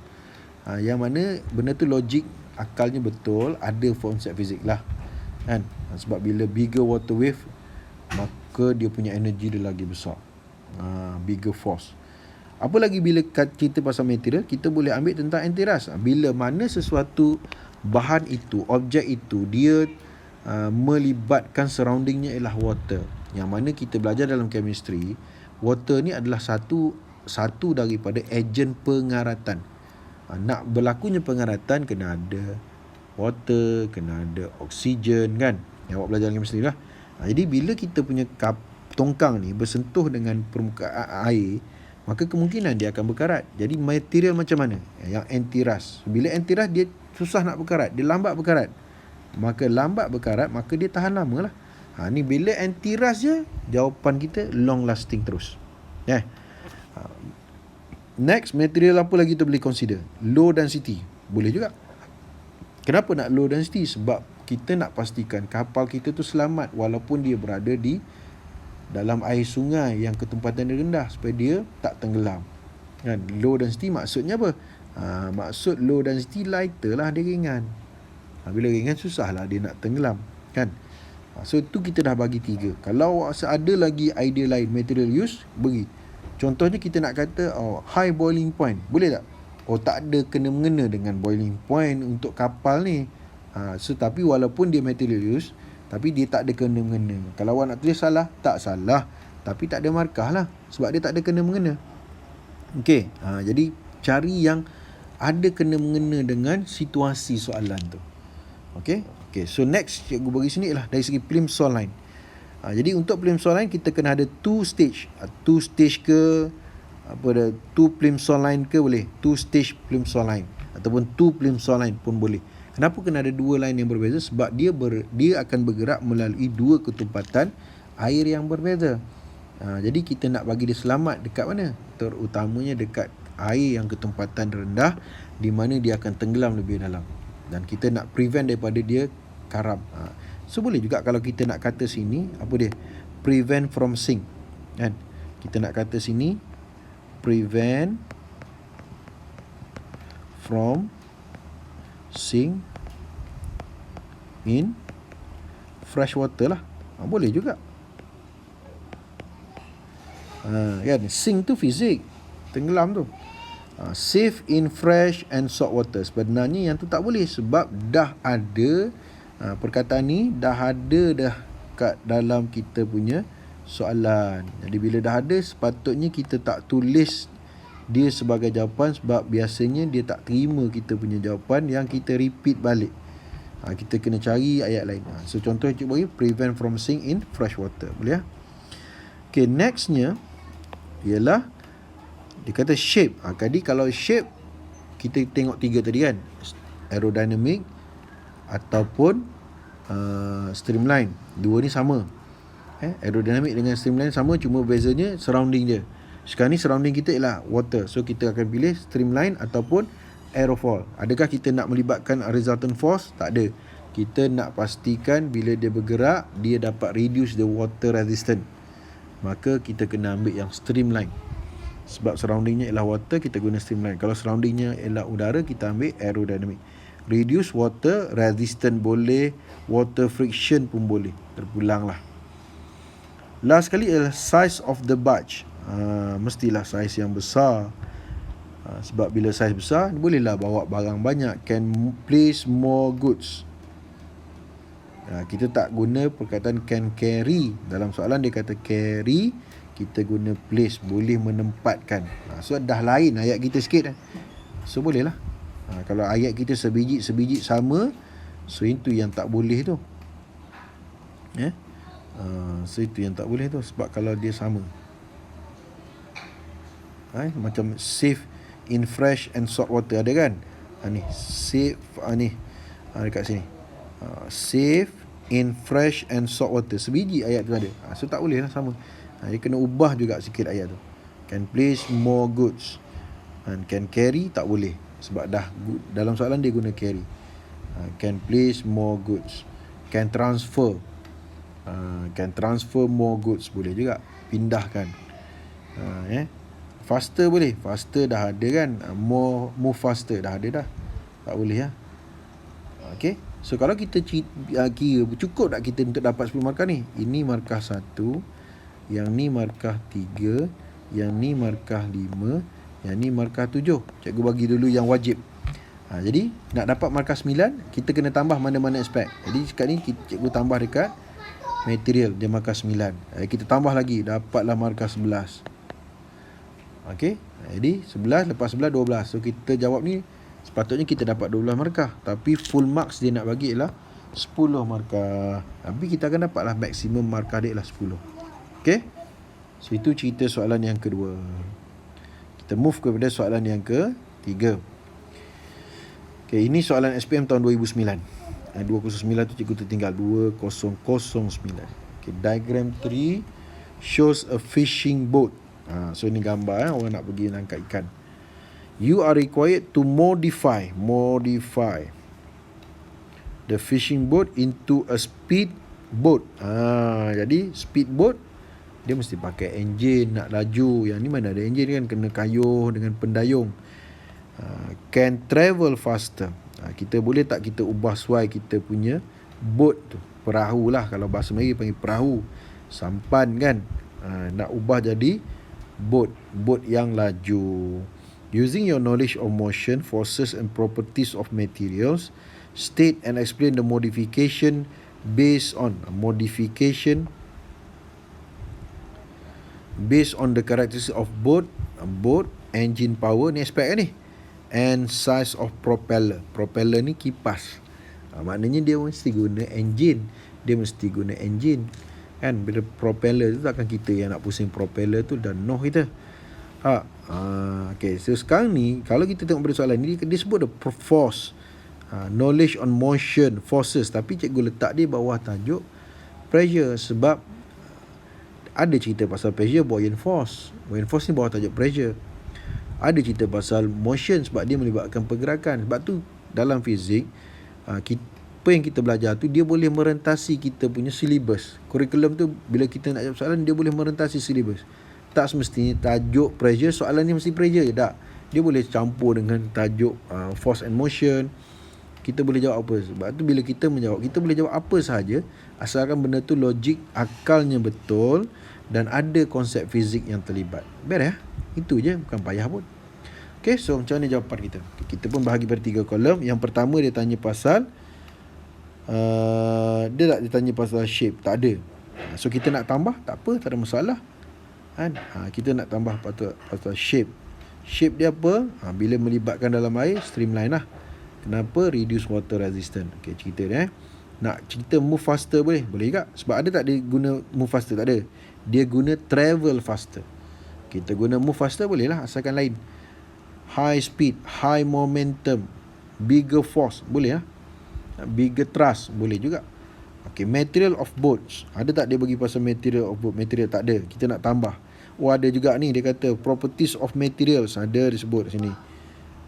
Yang mana benda tu logik, akalnya betul, ada konsep fizik lah. Kan? Sebab bila bigger water wave, maka dia punya energi dia lagi besar, bigger force. Apa lagi bila kita pasal material, kita boleh ambil tentang anti-rust. Bila mana sesuatu bahan itu, objek itu, dia melibatkan surroundingnya ialah water. Yang mana kita belajar dalam chemistry, water ni adalah satu daripada ejen pengaratan. Nak berlakunya pengaratan, kena ada water, kena ada oksigen, kan? Yang awak belajar dalam chemistry lah. Jadi bila kita punya tongkang ni bersentuh dengan permukaan air, maka kemungkinan dia akan berkarat. Jadi material macam mana? Yang anti-rust. Bila anti-rust, dia susah nak berkarat, dia lambat berkarat. Maka lambat berkarat, maka dia tahan lama lah. Ni bila anti-rust je, jawapan kita long lasting terus. Next, material apa lagi kita boleh consider? Low density. Boleh juga. Kenapa nak low density? Sebab kita nak pastikan kapal kita tu selamat walaupun dia berada di dalam air sungai yang ketempatan dia rendah, supaya dia tak tenggelam. Kan? Low density maksudnya apa? Maksud low density lighter lah, dia ringan. Bila ringan, susah lah dia nak tenggelam. Kan? So tu kita dah bagi 3. Kalau ada lagi idea lain, material use, beri. Contohnya kita nak kata high boiling point. Boleh tak? Tak ada kena-mengena dengan boiling point untuk kapal ni. Tapi walaupun dia material use, tapi dia tak ada kena-mengena. Kalau awak nak tulis salah, tak salah, tapi tak ada markah lah, sebab dia tak ada kena-mengena. Okey, jadi cari yang ada kena-mengena dengan situasi soalan tu. Okey, so next cikgu bagi sini ialah dari segi plimsoll line. Jadi untuk plimsoll line kita kena ada 2 stage. 2 stage ke two plimsoll line ke boleh, 2 stage plimsoll line ataupun 2 plimsoll line pun boleh. Kenapa kena ada 2 line yang berbeza? Sebab dia akan bergerak melalui 2 ketumpatan air yang berbeza. Jadi kita nak bagi dia selamat dekat mana? Terutamanya dekat air yang ketumpatan rendah, di mana dia akan tenggelam lebih dalam, dan kita nak prevent daripada dia karam. So boleh juga kalau kita nak kata sini, apa dia? Prevent from sink, kan? Kita nak kata sini prevent from sink in fresh water lah. Boleh juga. Kan? Sink tu fizik, tenggelam tu. Safe in fresh and salt water. Sebenarnya yang tu tak boleh, sebab dah ada perkataan ni, dah ada kat dalam kita punya soalan. Jadi bila dah ada, sepatutnya kita tak tulis dia sebagai jawapan, sebab biasanya dia tak terima kita punya jawapan yang kita repeat balik. Kita kena cari ayat lain. So contoh cikgu bagi prevent from sink in fresh water. Boleh ya? Okay, nextnya ialah dia kata shape. Jadi kalau shape kita tengok 3 tadi kan, aerodynamic ataupun streamline. Dua ni sama. Aerodynamic dengan streamline sama, cuma bezanya surrounding dia. Sekarang ni surrounding kita ialah water, so kita akan pilih streamline ataupun aerofoil. Adakah kita nak melibatkan resultant force? Tak ada. Kita nak pastikan bila dia bergerak dia dapat reduce the water resistance, maka kita kena ambil yang streamline. Sebab surroundingnya ialah water, kita guna streamline. Kalau surroundingnya ialah udara, kita ambil aerodynamic. Reduce water resistance boleh, water friction pun boleh. Terpulang lah. Last sekali ialah size of the barge. Mestilah saiz yang besar. Sebab bila saiz besar, bolehlah bawa barang banyak. Can place more goods. Kita tak guna perkataan can carry. Dalam soalan dia kata carry, kita guna place, boleh menempatkan. So dah lain ayat kita sikit. So boleh lah. Kalau ayat kita sebiji sama, so itu yang tak boleh tu. So itu yang tak boleh tu. Sebab kalau dia sama, macam safe in fresh and salt water ada kan. Ni safe, ni dekat sini, safe in fresh and salt water, sebiji ayat tu ada. So tak boleh lah sama. Dia kena ubah juga sikit ayat tu. Can place more goods, and can carry tak boleh, sebab dah dalam soalan dia guna carry. Can place more goods. Can transfer, can transfer more goods, boleh juga pindahkan. Faster boleh, faster dah ada kan. Move faster dah ada dah, tak boleh lah. Okay, so kalau kita kira, cukup tak kita untuk dapat 10 markah ni? Ini markah 1, yang ni markah 3, yang ni markah 5, yang ni markah 7. Cikgu bagi dulu yang wajib. Jadi nak dapat markah 9, kita kena tambah mana-mana aspek. Jadi sekarang ni cikgu tambah dekat material, dia markah 9. Kita tambah lagi, dapatlah markah 11. Okey, jadi 11 lepas 11 12. So kita jawab ni sepatutnya kita dapat 12 markah, tapi full marks dia nak bagi ialah 10 markah. Tapi kita akan dapatlah maksimum markah dia ialah 10. Okey, so itu cerita soalan yang kedua. Kita move kepada soalan yang ketiga. Okey, ini soalan SPM tahun 2009. 209 tu cikgu tertinggal 2009. Okey, diagram 3 shows a fishing boat. So ini gambar orang nak pergi nangkap ikan. You are required to modify the fishing boat into a speed boat. Jadi speed boat dia mesti pakai enjin nak laju. Yang ni mana ada enjin kan, kena kayuh dengan pendayung. Can travel faster. Kita boleh tak kita ubah suai kita punya boat tu, perahu lah, kalau bahasa Melayu panggil perahu, sampan kan. Nak ubah jadi boat yang laju. Using your knowledge of motion, forces and properties of materials, state and explain the modification based on the characteristics of boat, engine power, ni aspek ni, and size of propeller. Propeller ni kipas. Maknanya dia mesti guna engine, kan. Bila propeller tu takkan kita yang nak pusing propeller tu, dan noh kita. Okay, so sekarang ni kalau kita tengok pada soalan ni, dia sebut the force, knowledge on motion, forces, tapi cikgu letak dia bawah tajuk pressure. Sebab ada cerita pasal pressure, buoyant force ni bawah tajuk pressure. Ada cerita pasal motion sebab dia melibatkan pergerakan. Sebab tu dalam fizik, apa yang kita belajar tu dia boleh merentasi kita punya syllabus. Kurikulum tu bila kita nak jawab soalan, dia boleh merentasi syllabus. Tak semestinya tajuk pressure, soalan ni mesti pressure je, tak. Dia boleh campur dengan tajuk force and motion. Kita boleh jawab apa. Sebab tu bila kita menjawab, kita boleh jawab apa sahaja asalkan benda tu logik, akalnya betul dan ada konsep fizik yang terlibat. Beres ya? Itu je, bukan payah pun. Okay, so macam mana jawapan kita? Kita pun bahagi pada 3 kolom. Yang pertama dia tanya pasal dia tanya pasal shape, tak ada. So kita nak tambah, tak apa, tak ada masalah kan. Kita nak tambah pasal shape. Shape dia apa? Bila melibatkan dalam air, streamline lah. Kenapa? Reduce water resistance. Okay, cerita dia. Nak cerita move faster boleh? Boleh juga. Sebab ada tak dia guna move faster? Tak ada. Dia guna travel faster. Kita guna move faster boleh lah, asalkan lain. High speed, high momentum, bigger force, boleh lah. Bigger thrust, boleh juga. Okay, material of boats. Ada tak dia bagi pasal material of boat? Material tak ada, kita nak tambah. Oh ada juga ni, dia kata properties of materials, ada disebut sini.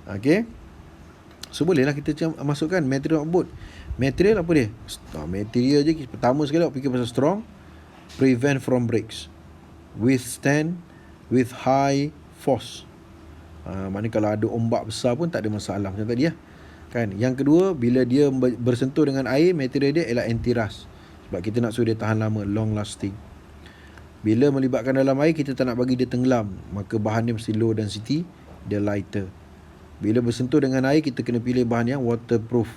Okay, so boleh lah kita masukkan material of boat. Material apa dia? Material je, pertama sekali awak fikir pasal strong, prevent from breaks, withstand with high force. Maknanya kalau ada ombak besar pun tak ada masalah macam tadi lah. Kan? Yang kedua, bila dia bersentuh dengan air, material dia ialah anti-rust. Sebab kita nak suruh dia tahan lama, long lasting. Bila melibatkan dalam air, kita tak nak bagi dia tenggelam, maka bahan dia mesti low density, dia lighter. Bila bersentuh dengan air, kita kena pilih bahan yang waterproof,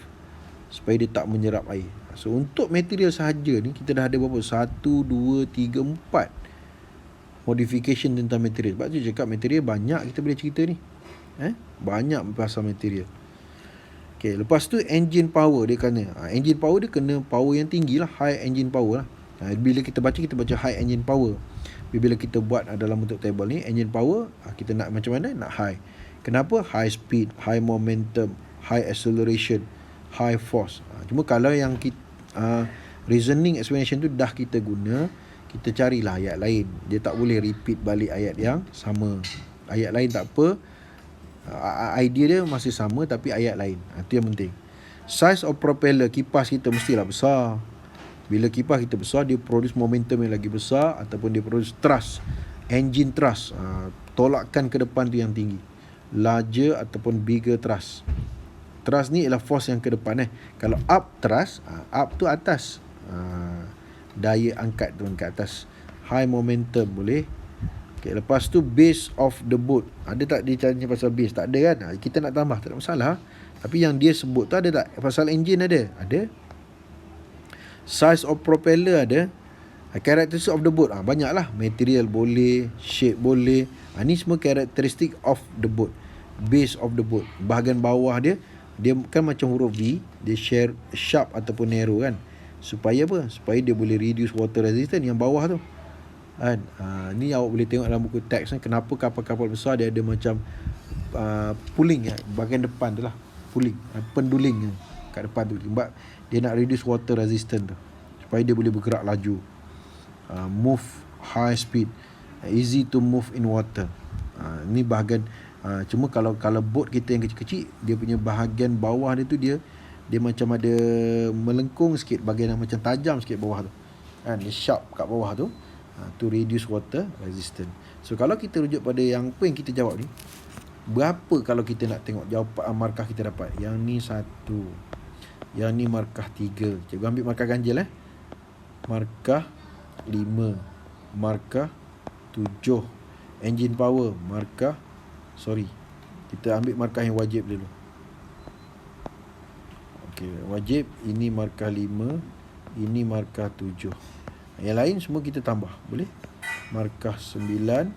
supaya dia tak menyerap air. So untuk material sahaja ni, kita dah ada berapa? 1, 2, 3, 4 modification tentang material. Sebab tu cakap material banyak kita boleh cerita ni. Banyak pasal material. Okay, lepas tu engine power dia kena. Engine power dia kena power yang tinggi lah, high engine power lah. Bila kita baca high engine power. Bila kita buat dalam bentuk table ni, engine power, kita nak macam mana? Nak high. Kenapa? High speed, high momentum, high acceleration, high force. Cuma kalau yang kita, reasoning explanation tu dah kita guna, kita carilah ayat lain. Dia tak boleh repeat balik ayat yang sama. Ayat lain tak apa, idea dia masih sama tapi ayat lain. Itu yang penting. Size of propeller, kipas kita mestilah besar. Bila kipas kita besar, dia produce momentum yang lagi besar, ataupun dia produce thrust, engine thrust, tolakan ke depan tu yang tinggi. Larger ataupun bigger thrust. Thrust ni ialah force yang ke depan. Kalau up thrust, up tu atas, daya angkat turun ke atas. High momentum boleh. Okay, lepas tu base of the boat. Ada tak dia tanya pasal base? Tak ada kan? Kita nak tambah, tak ada masalah. Tapi yang dia sebut tu ada tak? Pasal engine ada? Ada. Size of propeller ada. Characteristic of the boat, banyak lah. Material boleh, shape boleh. Ni semua characteristic of the boat. Base of the boat, bahagian bawah dia kan macam huruf V. Dia sharp ataupun narrow kan. Supaya apa? Supaya dia boleh reduce water resistance yang bawah tu kan. Ni awak boleh tengok dalam buku teks kan, kenapa kapal-kapal besar dia ada macam pulling bahagian depan tu lah, pulling, penduling kat depan tu, sebab dia nak reduce water resistance tu, supaya dia boleh bergerak laju, move high speed, easy to move in water. Ni bahagian, cuma kalau boat kita yang kecil-kecil, dia punya bahagian bawah dia tu dia macam ada melengkung sikit, bahagian yang macam tajam sikit bawah tu kan, dia sharp kat bawah tu, to reduce water resistance. So kalau kita rujuk pada yang apa yang kita jawab ni, berapa kalau kita nak tengok jawapan markah kita dapat? Yang ni 1, yang ni markah 3. Cikgu ambil markah ganjil markah 5, markah 7. Engine power markah, kita ambil markah yang wajib dulu. Okey, wajib ini markah 5, ini markah 7. Yang lain semua kita tambah, boleh? Markah 9,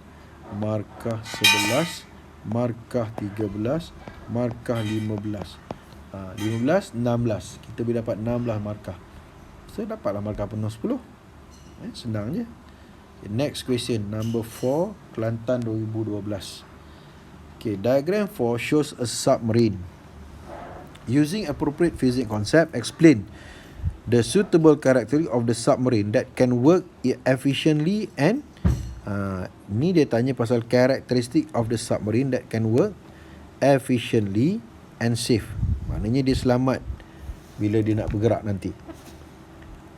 markah 11, markah 13, markah 15. 15, 16. Kita boleh dapat 16 markah. So dapatlah markah penuh 10. Senang je. Okay, next question, number 4, Kelantan 2012. Okay, diagram 4 shows a submarine. Using appropriate physics concept, explain the suitable characteristic of the submarine that can work efficiently and ni dia tanya pasal characteristic of the submarine that can work efficiently and safe. Maknanya dia selamat bila dia nak bergerak nanti.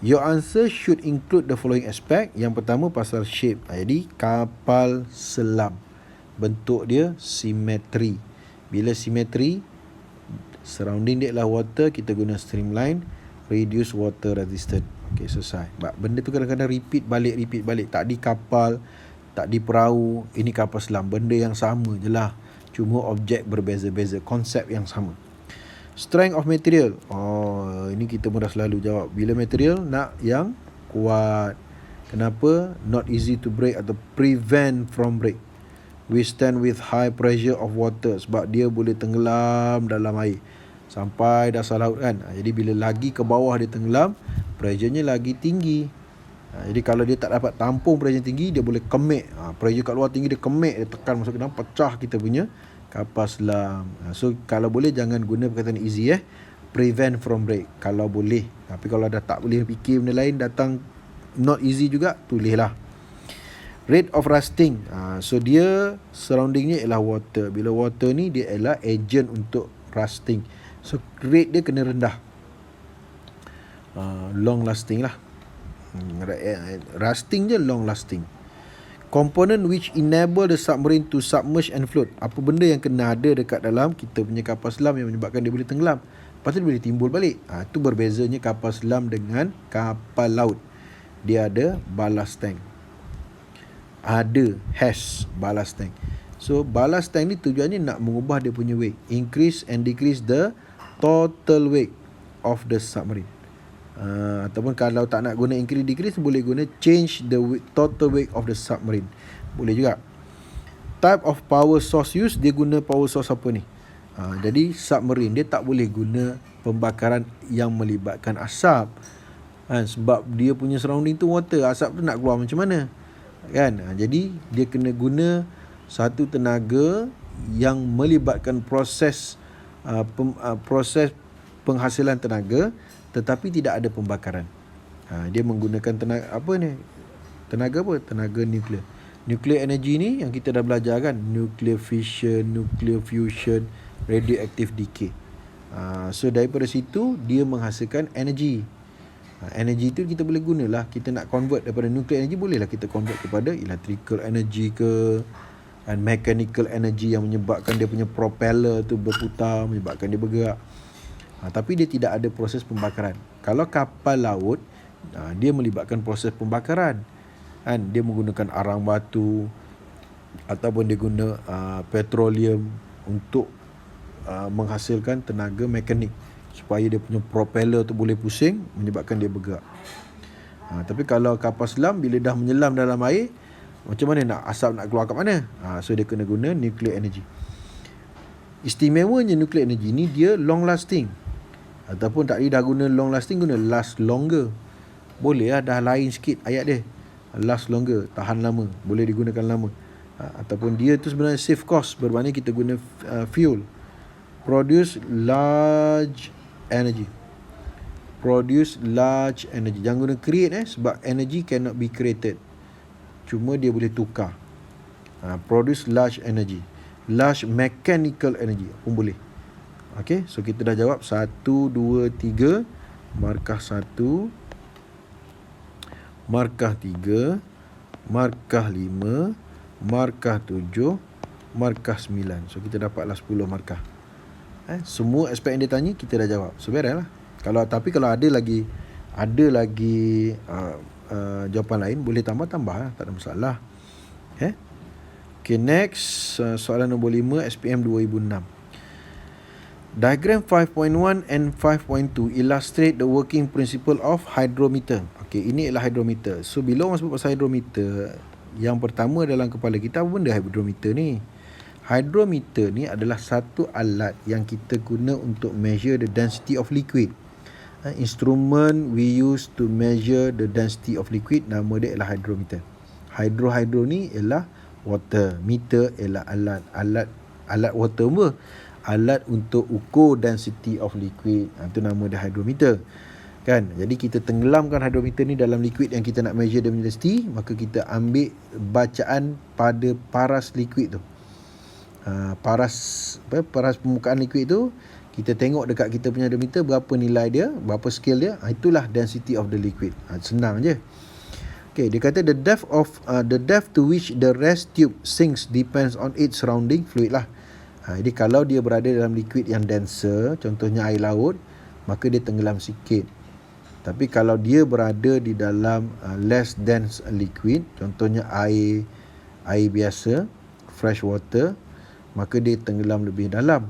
Your answer should include the following aspect. Yang pertama pasal shape. Jadi kapal selam, bentuk dia simetri. Bila simetri, surrounding dia adalah water, kita guna streamline, reduce water resistance. Okay, selesai. Benda tu kadang-kadang repeat balik. Tak di kapal, tak di perahu, ini kapal selam. Benda yang sama je lah, cuma objek berbeza-beza, konsep yang sama. Strength of material. Ini kita pun dah selalu jawab. Bila material nak yang kuat. Kenapa? Not easy to break atau prevent from break. Withstand with high pressure of water, sebab dia boleh tenggelam dalam air sampai dasar laut kan. Jadi bila lagi ke bawah dia tenggelam, pressure-nya lagi tinggi. Jadi kalau dia tak dapat tampung pressure tinggi, dia boleh kemik. Pressure kat luar tinggi, dia kemik, dia tekan masuk ke dalam, pecah kita punya kapal selam. So kalau boleh jangan guna perkataan easy prevent from break kalau boleh. Tapi kalau dah tak boleh fikir benda lain, datang not easy juga, tulislah. Rate of rusting. So dia surroundingnya ialah water. Bila water ni dia ialah agent untuk rusting. So rate dia kena rendah. Long lasting lah. Rusting je long lasting. Component which enable the submarine to submerge and float. Apa benda yang kena ada dekat dalam kita punya kapal selam yang menyebabkan dia boleh tenggelam. Lepas tu dia boleh timbul balik. Itu berbezanya kapal selam dengan kapal laut. Dia ada ballast tank. Has ballast tank. So ballast tank ni tujuannya nak mengubah dia punya weight, increase and decrease the total weight of the submarine. Ataupun kalau tak nak guna increase decrease, boleh guna change the total weight of the submarine, boleh juga. Type of power source use, dia guna power source apa ni? Jadi submarine dia tak boleh guna pembakaran yang melibatkan asap, sebab dia punya surrounding tu water, asap tu nak keluar macam mana kan? Jadi dia kena guna satu tenaga yang melibatkan proses proses penghasilan tenaga tetapi tidak ada pembakaran. Dia menggunakan tenaga tenaga nuklear. Nuclear energy ni yang kita dah belajar kan, nuclear fission, nuclear fusion, radioactive decay. So daripada situ dia menghasilkan energy. Energy tu kita boleh gunalah, kita nak convert daripada nuclear energy, bolehlah kita convert kepada electrical energy ke, and mechanical energy yang menyebabkan dia punya propeller tu berputar, menyebabkan dia bergerak. Tapi dia tidak ada proses pembakaran. Kalau kapal laut, dia melibatkan proses pembakaran. Dia menggunakan arang batu ataupun dia guna petroleum untuk menghasilkan tenaga mekanik supaya dia punya propeller tu boleh pusing, menyebabkan dia bergerak. Tapi kalau kapal selam bila dah menyelam dalam air, macam mana nak asap nak keluar kat mana? So dia kena guna nuclear energy. Istimewanya nuclear energy ni dia long lasting. Ataupun tak dah guna long lasting, guna last longer. Boleh lah, dah lain sikit ayat dia. Last longer, tahan lama, boleh digunakan lama. Ataupun dia tu sebenarnya save cost berbanding kita guna fuel. Produce large energy. Jangan guna create sebab energy cannot be created. Cuma dia boleh tukar. Produce large energy. Large mechanical energy pun boleh. Okay, so kita dah jawab 1, 2, 3. Markah 1, markah 3, markah 5, markah 7, markah 9. So kita dapatlah 10 markah. Semua aspek yang dia tanya kita dah jawab. So beres lah. Tapi kalau ada lagi jawapan lain, boleh tambah lah, tak ada masalah. Okay, next soalan nombor 5, SPM 2006. Diagram 5.1 and 5.2 illustrate the working principle of hydrometer. Okay, ini ialah hydrometer. So bila orang sebut pasal hydrometer, yang pertama dalam kepala kita, apa benda hydrometer ni? Hydrometer ni adalah satu alat yang kita guna untuk measure the density of liquid. Instrument we use to measure the density of liquid, nama dia ialah hydrometer. Hydro ni ialah water, meter ialah alat water apa? Alat untuk ukur density of liquid. Itu nama dia hydrometer. Kan? Jadi kita tenggelamkan hydrometer ni dalam liquid yang kita nak measure dia punya density, maka kita ambil bacaan pada paras liquid tu. Paras permukaan liquid tu, kita tengok dekat kita punya hydrometer berapa nilai dia, berapa scale dia. Itulah density of the liquid. Senang je. Okay, dia kata the depth to which the rest tube sinks depends on its surrounding fluid lah. Jadi kalau dia berada dalam liquid yang denser, contohnya air laut, maka dia tenggelam sikit. Tapi kalau dia berada di dalam less dense liquid, contohnya air biasa, fresh water, maka dia tenggelam lebih dalam.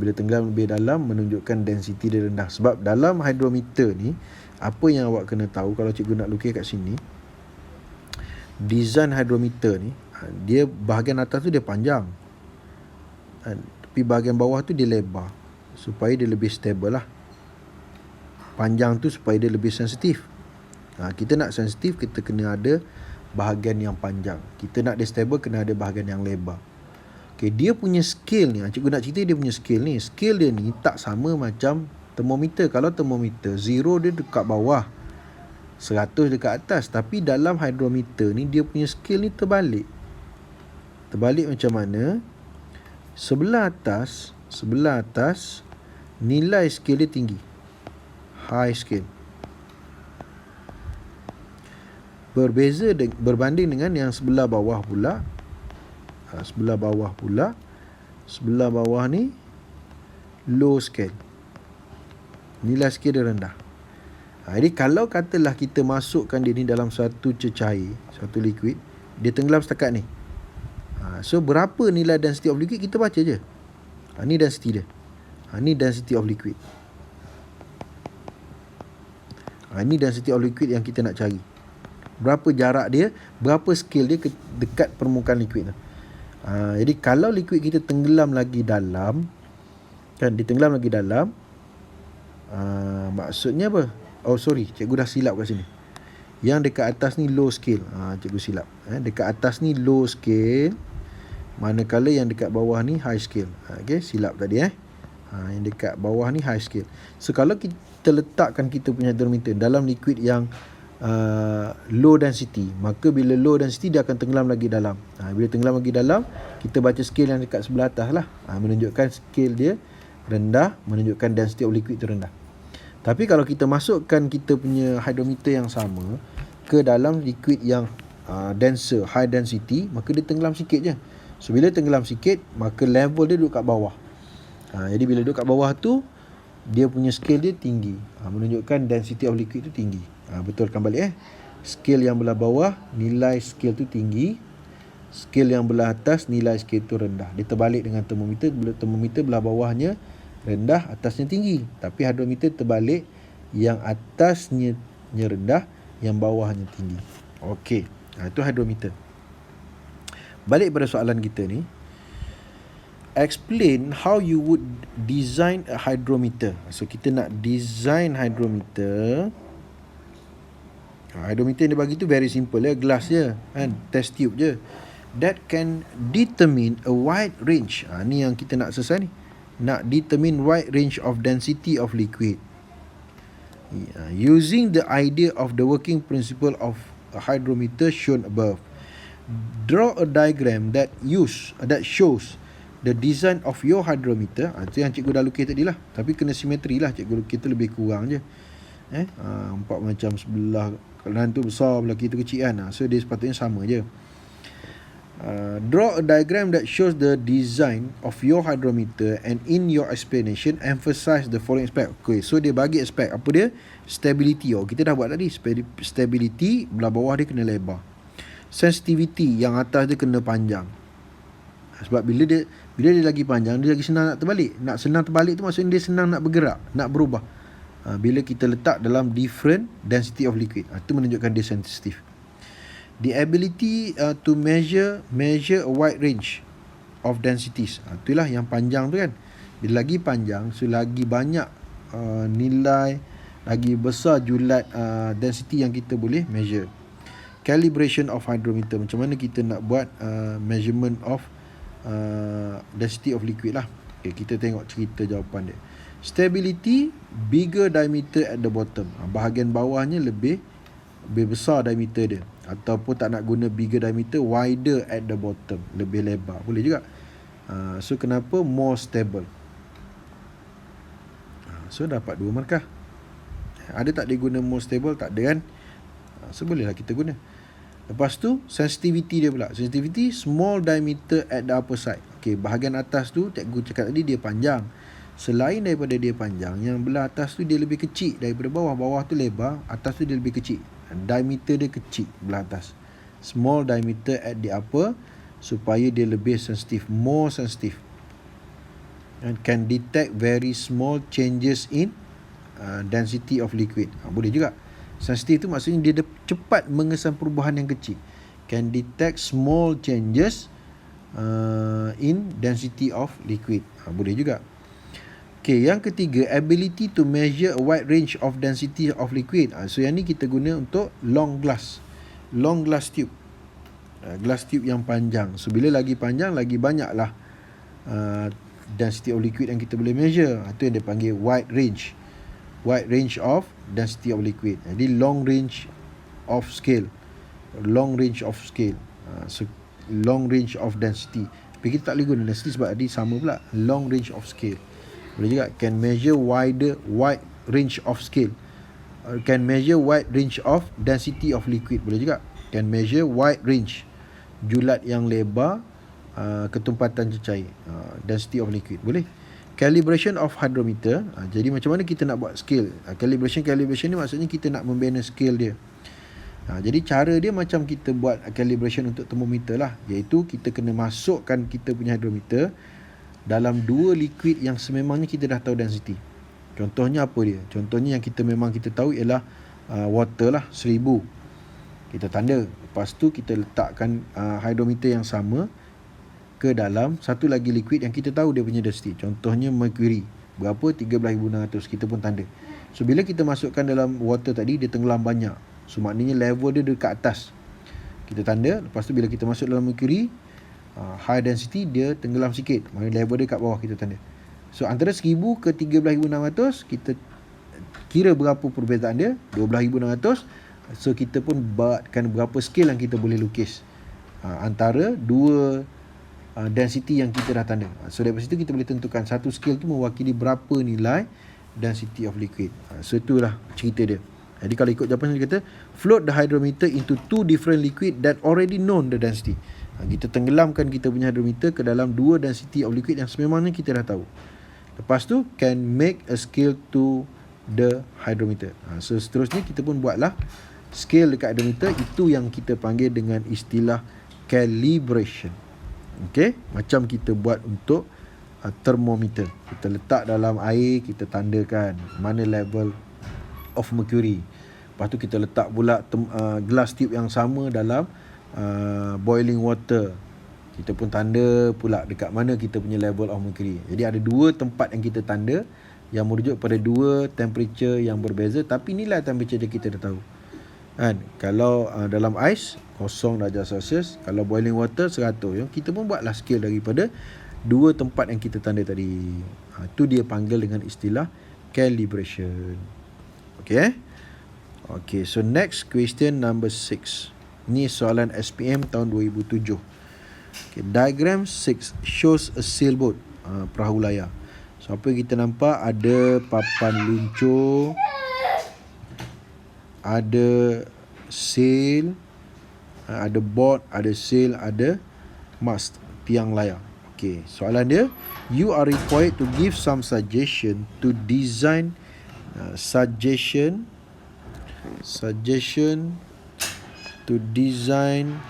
Bila tenggelam lebih dalam, menunjukkan density dia rendah. Sebab dalam hydrometer ni, apa yang awak kena tahu, kalau cikgu nak lukis kat sini, design hydrometer ni, dia bahagian atas tu dia panjang, tapi bahagian bawah tu dia lebar, supaya dia lebih stable lah. Panjang tu supaya dia lebih sensitif. Kita nak sensitif, kita kena ada bahagian yang panjang. Kita nak dia stable, kena ada bahagian yang lebar. Dia punya scale ni, cikgu nak cerita dia punya scale ni. Scale dia ni tak sama macam termometer. Kalau termometer, 0 dia dekat bawah, 100 dekat atas. Tapi dalam hydrometer ni, dia punya scale ni terbalik. Terbalik macam mana? Sebelah atas nilai scale dia tinggi, high scale. Berbanding dengan yang sebelah bawah pula. Sebelah bawah ni low scale, nilai scale dia rendah. Jadi kalau katalah kita masukkan dia ni dalam satu cecair, satu liquid, dia tenggelam setakat ni. So berapa nilai density of liquid, kita baca je. Ni density dia. Ni density of liquid. Ini density of liquid yang kita nak cari. Berapa jarak dia, berapa scale dia dekat permukaan liquid tu. Jadi kalau liquid kita tenggelam lagi dalam, kan, dia tenggelam lagi dalam, maksudnya apa? Cikgu dah silap kat sini. Yang dekat atas ni low scale. Cikgu silap. Dekat atas ni low scale, manakala yang dekat bawah ni high scale. Silap tadi. Yang dekat bawah ni high scale. So kalau kita letakkan kita punya hydrometer dalam liquid yang low density, maka bila low density dia akan tenggelam lagi dalam. Bila tenggelam lagi dalam, kita baca scale yang dekat sebelah atas lah. Menunjukkan scale dia rendah, menunjukkan density of liquid tu rendah. Tapi kalau kita masukkan kita punya hydrometer yang sama ke dalam liquid yang denser, high density, maka dia tenggelam sikit je. So bila tenggelam sikit, maka level dia duduk kat bawah. Jadi bila duduk kat bawah tu, dia punya scale dia tinggi, menunjukkan density of liquid tu tinggi. Betulkan balik. Scale yang belah bawah, nilai scale tu tinggi. Scale yang belah atas, nilai scale tu rendah. Dia terbalik dengan termometer. Termometer belah bawahnya rendah, atasnya tinggi. Tapi hydrometer terbalik, yang atasnya rendah, yang bawahnya tinggi. Okey, itu hydrometer. Balik pada soalan kita ni. Explain how you would design a hydrometer. So kita nak design hydrometer. Hydrometer yang dia bagi tu very simple, gelas je, kan, test tube je, that can determine a wide range. Ni yang kita nak selesai ni. Nak determine wide range of density of liquid. Using the idea of the working principle of a hydrometer shown above. Draw a diagram that shows the design of your hydrometer. Itu yang cikgu dah lukis tadi lah. Tapi kena simetri lah, cikgu lukis tu lebih kurang je. Nampak macam sebelah kanan tu besar, belah kiri tu kecil kan. So dia sepatutnya sama je. Draw a diagram that shows the design of your hydrometer, and in your explanation emphasize the following aspect. So dia bagi aspek apa dia? Stability. Kita dah buat tadi. Stability, belah bawah dia kena lebar. Sensitivity, yang atas dia kena panjang. Sebab bila dia lagi panjang, dia lagi senang nak terbalik. Nak senang terbalik tu maksudnya dia senang nak bergerak, nak berubah. Bila kita letak dalam different density of liquid, itu menunjukkan dia sensitive. The ability to measure a wide range of densities. Itulah yang panjang tu kan. Bila lagi panjang, so lagi banyak nilai, lagi besar julat density yang kita boleh measure. Calibration of hydrometer, macam mana kita nak buat measurement of density of liquid lah. Kita tengok cerita jawapan dia. Stability, bigger diameter at the bottom. Bahagian bawahnya lebih besar diameter dia. Ataupun tak nak guna bigger diameter, wider at the bottom, lebih lebar, boleh juga. So kenapa more stable? So dapat 2 markah. Ada tak dia guna more stable? Tak ada kan? So bolehlah kita guna. Lepas tu sensitivity dia pula. Sensitivity, small diameter at the upper side. Bahagian atas tu cikgu cakap tadi dia panjang. Selain daripada dia panjang, yang belah atas tu dia lebih kecil daripada bawah. Bawah tu lebar, atas tu dia lebih kecil. Diameter dia kecil belah atas. Small diameter at the upper, supaya dia lebih sensitif, more sensitive. And can detect very small changes in density of liquid. Boleh juga. Sensitif tu maksudnya dia cepat mengesan perubahan yang kecil. Can detect small changes in density of liquid. Boleh juga. Okay, yang ketiga, ability to measure a wide range of density of liquid. So yang ni kita guna untuk long glass tube, glass tube yang panjang. So bila lagi panjang, lagi banyaklah density of liquid yang kita boleh measure. Itu yang dia panggil wide range of density of liquid. Jadi long range of scale. So long range of density. Tapi kita tak boleh guna density sebab tadi sama pula. Long range of scale. Boleh juga can measure wide range of scale. Can measure wide range of density of liquid. Boleh juga. Can measure wide range, julat yang lebar, ketumpatan cecair, density of liquid. Boleh. Calibration of hydrometer. Jadi macam mana kita nak buat scale? Calibration ni maksudnya kita nak membina scale dia. Jadi cara dia macam kita buat calibration untuk termometer lah, iaitu kita kena masukkan kita punya hydrometer dalam dua liquid yang sememangnya kita dah tahu density. Contohnya apa dia? Contohnya yang kita tahu ialah water lah, 1000. Kita tanda. Lepas tu kita letakkan hydrometer yang sama ke dalam satu lagi liquid yang kita tahu dia punya density. Contohnya mercury. Berapa? 13,600. Kita pun tanda. So bila kita masukkan dalam water tadi, dia tenggelam banyak. So maknanya level dia dekat atas. Kita tanda. Lepas tu bila kita masuk dalam mercury, high density, dia tenggelam sikit. Maknanya level dia kat bawah, kita tanda. So antara 1000 ke 13,600, kita kira berapa perbezaan dia. 12,600. So kita pun buatkan berapa scale yang kita boleh lukis antara dua density yang kita dah tanda. So dari situ kita boleh tentukan satu scale tu mewakili berapa nilai density of liquid. So itulah cerita dia. Jadi kalau ikut jawapan dia kata, float the hydrometer into two different liquid that already known the density. Kita tenggelamkan kita punya hydrometer ke dalam dua density of liquid yang sememangnya kita dah tahu. Lepas tu can make a scale to the hydrometer. So seterusnya kita pun buatlah scale dekat hydrometer. Itu yang kita panggil dengan istilah calibration. Okay, macam kita buat untuk termometer. Kita letak dalam air, kita tandakan mana level of mercury. Lepas tu kita letak pula glass tube yang sama dalam boiling water. Kita pun tanda pula dekat mana kita punya level of mercury. Jadi ada dua tempat yang kita tanda yang merujuk pada dua temperature yang berbeza, tapi nilai temperature dia kita dah tahu. Kan? Kalau dalam ais 0 darjah Celsius, kalau boiling water 100. Kita pun buatlah scale daripada dua tempat yang kita tanda tadi. Itu dia panggil dengan istilah calibration. Okay. Okay, so next question number 6. Ni soalan SPM tahun 2007. Okay, diagram 6 shows a sailboat, perahu layar. So apa yang kita nampak, ada papan luncur, ada sail, ada board, ada sail, ada mast, tiang layar. Okay, soalan dia, you are required to give some suggestion to design suggestion to design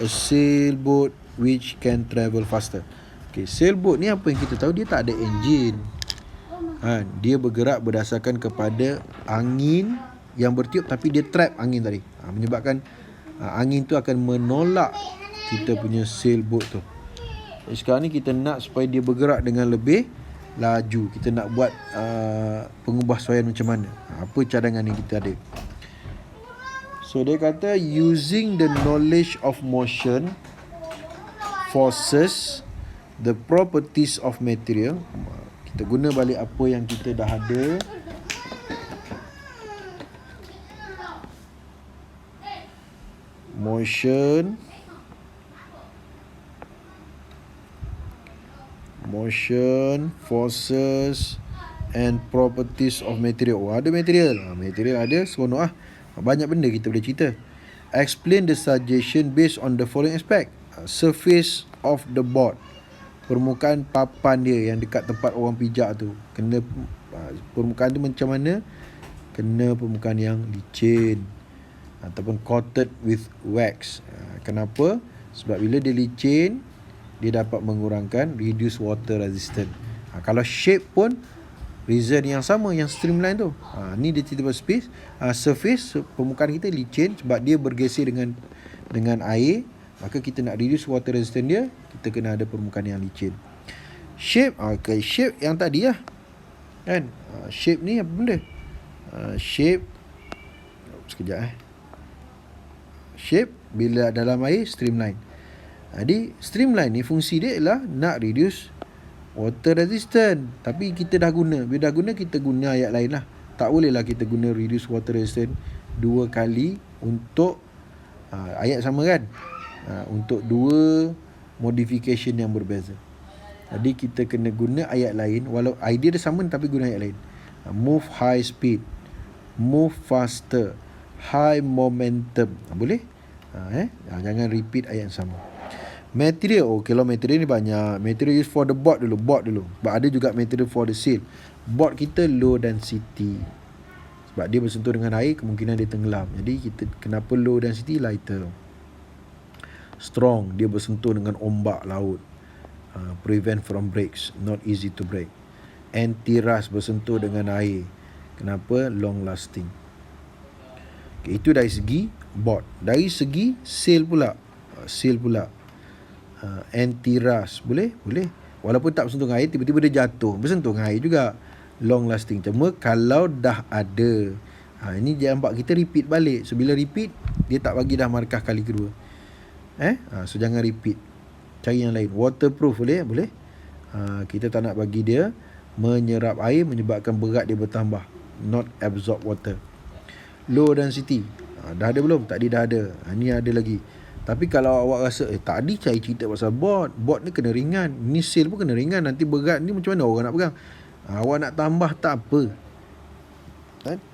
a sailboat which can travel faster. Okay, sailboat ni apa yang kita tahu, dia tak ada enjin. Dia bergerak berdasarkan kepada angin yang bertiup, tapi dia trap angin tadi. Menyebabkan angin tu akan menolak kita punya sailboat tu. Jadi sekarang ni kita nak supaya dia bergerak dengan lebih laju. Kita nak buat pengubahsuaian macam mana. Apa cadangan yang kita ada. So dia kata using the knowledge of motion, forces, the properties of material. Kita guna balik apa yang kita dah ada. Motion, forces and properties of material. Ada material. Material ada, seronok lah. Banyak benda kita boleh cerita. Explain the suggestion based on the following aspect. Surface of the board. Permukaan papan dia yang dekat tempat orang pijak tu. Kena permukaan tu macam mana? Kena permukaan yang licin ataupun coated with wax. Kenapa? Sebab bila dia licin, dia dapat mengurangkan, reduce water resistant. Kalau shape pun reason yang sama, yang streamline tu. Ni dia cerita pasal space, surface, permukaan kita licin sebab dia bergeser dengan air. Maka kita nak reduce water resistant dia, kita kena ada permukaan yang licin. Shape, okay, shape yang tadi lah. kan. Shape ni apa benda? Shape sekejap shape bila dalam air streamline. Jadi streamline ni fungsi dia ialah nak reduce water resistant. Tapi kita dah guna, bila dah guna kita guna ayat lain lah. Tak boleh lah kita guna reduce water resistant 2 kali untuk ayat sama kan, untuk 2 modification yang berbeza. Jadi kita kena guna ayat lain, walau idea dia sama tapi guna ayat lain. Move high speed, move faster, high momentum. Boleh? Jangan repeat ayat yang sama. Material, kalau material ni banyak. Material used for the board dulu. Sebab ada juga material for the sail. Board kita low density, sebab dia bersentuh dengan air, kemungkinan dia tenggelam. Jadi kita kenapa low density? Lighter. Strong, dia bersentuh dengan ombak laut. Prevent from breaks, not easy to break. Anti-rust, bersentuh dengan air. Kenapa? Long lasting. Itu dari segi board. Dari segi sail pula. Anti-rust, boleh? Walaupun tak bersentuh dengan air, tiba-tiba dia jatuh, bersentuh dengan air juga. Long lasting. Cuma kalau dah ada, ini dia nampak kita repeat balik. So bila repeat, dia tak bagi dah markah kali kedua. So jangan repeat. Cari yang lain. Waterproof, boleh? Kita tak nak bagi dia menyerap air, menyebabkan berat dia bertambah. Not absorb water. Low density, dah ada belum? Tadi dah ada. Ni ada lagi. Tapi kalau awak rasa tadi saya cerita pasal board ni kena ringan, ni sail pun kena ringan, nanti berat ni macam mana orang nak pegang? Awak nak tambah tak apa,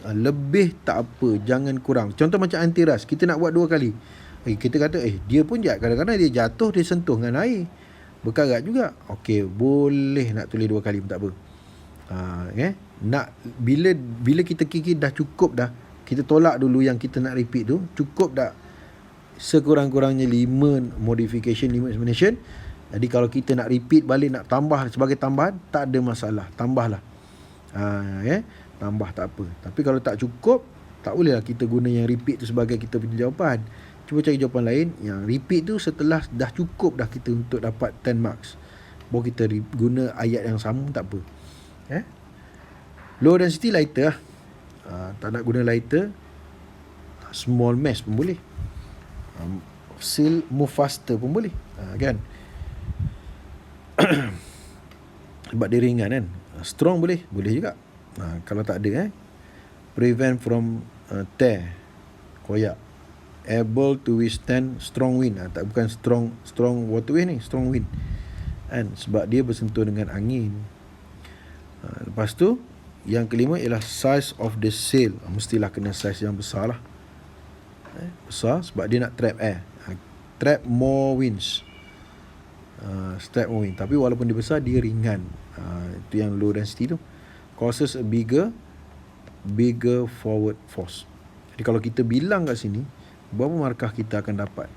lebih tak apa, jangan kurang. Contoh macam anti-rust, kita nak buat 2 kali. Kita kata dia pun kadang-kadang dia jatuh, dia sentuh dengan air, berkarat juga. Okey, boleh nak tulis 2 kali pun tak apa. Nak bila kita kira dah cukup dah, kita tolak dulu yang kita nak repeat tu, cukup dah sekurang-kurangnya 5 modification, 5 explanation. Jadi kalau kita nak repeat balik, nak tambah sebagai tambahan, tak ada masalah, tambahlah. Tambah tak apa. Tapi kalau tak cukup, tak bolehlah kita guna yang repeat tu sebagai kita punya jawapan. Cuba cari jawapan lain yang repeat tu setelah dah cukup dah kita untuk dapat 10 marks. Baru kita guna ayat yang sama, tak apa. Low density lighter lah. Tak nak guna lighter, small mass pun boleh. Sail move faster pun boleh, kan. Sebab dia ringan kan. Strong boleh juga. Kalau tak ada prevent from tear, koyak. Able to withstand strong wind. Bukan strong water wave ni, strong wind kan, sebab dia bersentuh dengan angin. Lepas tu yang kelima ialah size of the sail. Mestilah kena size yang besar lah. Besar sebab dia nak trap air, trap more winds. Tapi walaupun dia besar, dia ringan. Itu yang low density tu. Causes a bigger forward force. Jadi kalau kita bilang kat sini, berapa markah kita akan dapat?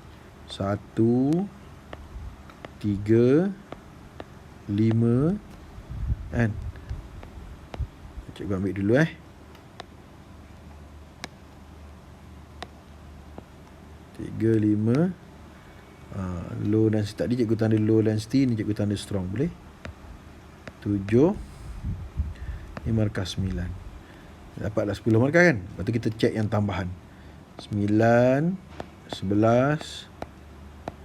1, 3, 5, kan? Cikgu ambil dulu 3, 5. Low density tadi cikgu tanda low density, ni cikgu tanda strong, boleh? 7. Ni markah 9. Dapatlah 10 markah kan? Lepas tu kita check yang tambahan. 9, 11,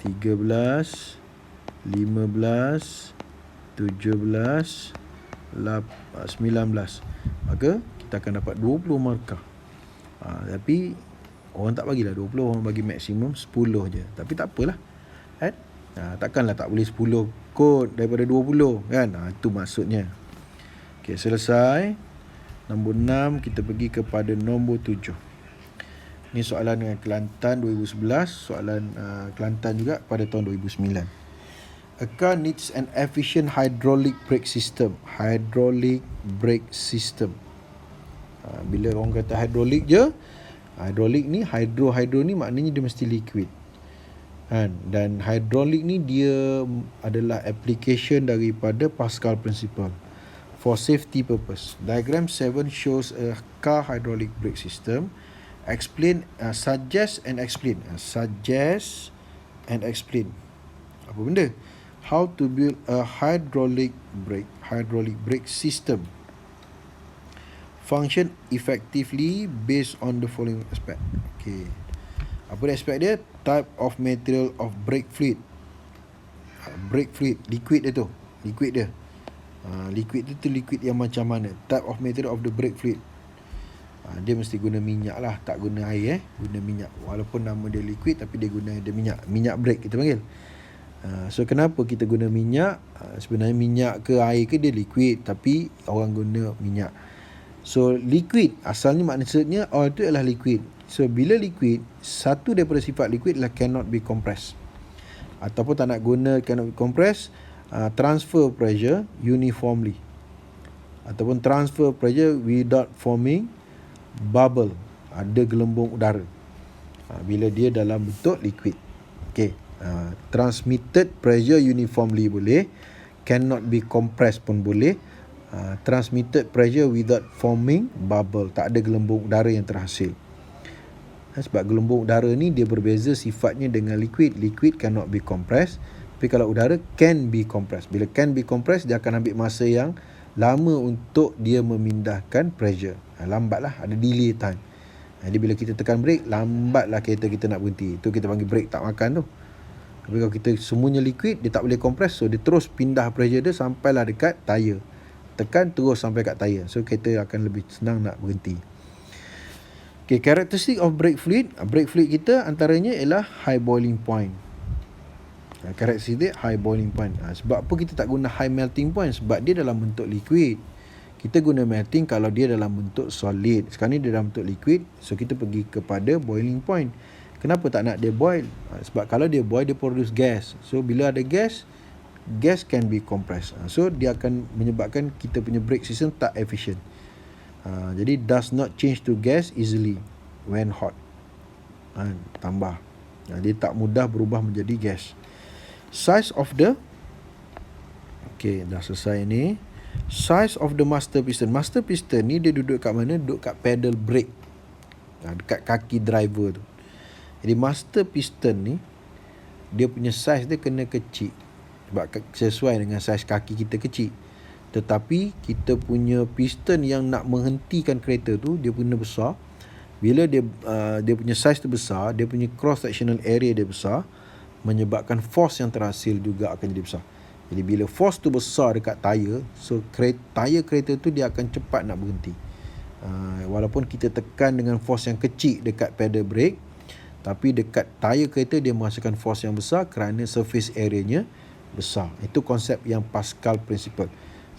13, 15, 17, 19. Maka kita akan dapat 20 markah. Tapi orang tak bagilah 20, orang bagi maksimum 10 je. Tapi tak apalah, kan? Takkanlah tak boleh 10 kod daripada 20, kan? Itu maksudnya. Okey, selesai. Nombor 6, kita pergi kepada nombor 7. Ini soalan Kelantan 2011, soalan Kelantan juga pada tahun 2009. A car needs an efficient hydraulic brake system. Hydraulic brake system. Bila orang kata hydraulic je, hydraulic ni, hydro ni maknanya dia mesti liquid. Dan hydraulic ni dia adalah application daripada Pascal principle for safety purpose. Diagram 7 shows a car hydraulic brake system. Suggest and explain. Suggest and explain. Apa benda? How to build a hydraulic brake system. function effectively based on the following aspect. Okay. Apa dia aspek dia? Type of material of brake fluid. Brake fluid, liquid dia tu. Liquid dia. Liquid tu liquid yang macam mana? Type of material of the brake fluid. Dia mesti guna minyak lah, tak guna air guna minyak. Walaupun nama dia liquid tapi dia guna dia minyak brake kita panggil. So kenapa kita guna minyak? Sebenarnya minyak ke air ke dia liquid, tapi orang guna minyak. So liquid asalnya maksudnya oil tu adalah liquid. So bila liquid, satu daripada sifat liquid adalah cannot be compressed. Ataupun tak nak guna cannot be compressed, transfer pressure uniformly. Ataupun transfer pressure without forming bubble, ada gelembung udara. Bila dia dalam bentuk liquid. Okay. Transmitted pressure uniformly boleh, cannot be compressed pun boleh. Transmitted pressure without forming bubble, tak ada gelembung udara yang terhasil. Sebab gelembung udara ni dia berbeza sifatnya dengan liquid. Liquid cannot be compressed, tapi kalau udara can be compressed. Bila can be compressed, dia akan ambil masa yang lama untuk dia memindahkan pressure. Lambatlah, ada delay time. Jadi bila kita tekan brake, lambatlah kereta kita nak berhenti. Itu kita panggil brake tak makan tu. Tapi kalau kita semuanya liquid, dia tak boleh compress, so dia terus pindah pressure dia sampailah dekat tayar. Tekan terus sampai kat tayar. So kereta akan lebih senang nak berhenti. Okay, characteristic of brake fluid. Brake fluid kita antaranya ialah high boiling point. Characteristic high boiling point. Sebab apa kita tak guna high melting point? Sebab dia dalam bentuk liquid. Kita guna melting kalau dia dalam bentuk solid. Sekarang ni dia dalam bentuk liquid, so kita pergi kepada boiling point. Kenapa tak nak dia boil? Sebab kalau dia boil, dia produce gas. So bila ada gas can be compressed. So dia akan menyebabkan kita punya brake system tak efficient. Jadi does not change to gas easily when hot. Tambah. Dia tak mudah berubah menjadi gas. Size of the, okay, dah selesai ni. Size of the master piston. Master piston ni dia duduk kat mana? Duduk kat pedal brake, dekat kaki driver tu. Jadi master piston ni, dia punya size dia kena kecil, sebab sesuai dengan saiz kaki kita kecil. Tetapi kita punya piston yang nak menghentikan kereta tu, dia kena besar. Bila dia punya saiz tu besar, dia punya cross sectional area dia besar, menyebabkan force yang terhasil juga akan jadi besar. Jadi bila force tu besar dekat tayar, so tayar kereta tu dia akan cepat nak berhenti. Walaupun kita tekan dengan force yang kecil dekat pedal brake, tapi dekat tayar kereta dia menghasilkan force yang besar kerana surface area-nya besar. Itu konsep yang Pascal principle.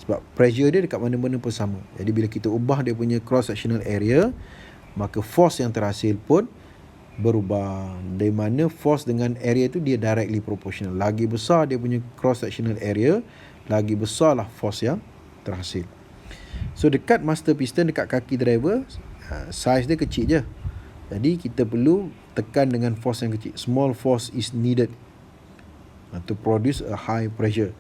Sebab pressure dia dekat mana-mana pun sama. Jadi bila kita ubah dia punya cross sectional area, maka force yang terhasil pun berubah. Dari mana force dengan area tu dia directly proportional. Lagi besar dia punya cross sectional area, lagi besarlah force yang terhasil. So dekat master piston, dekat kaki driver, size dia kecil je. Jadi kita perlu tekan dengan force yang kecil. Small force is needed to produce a high pressure.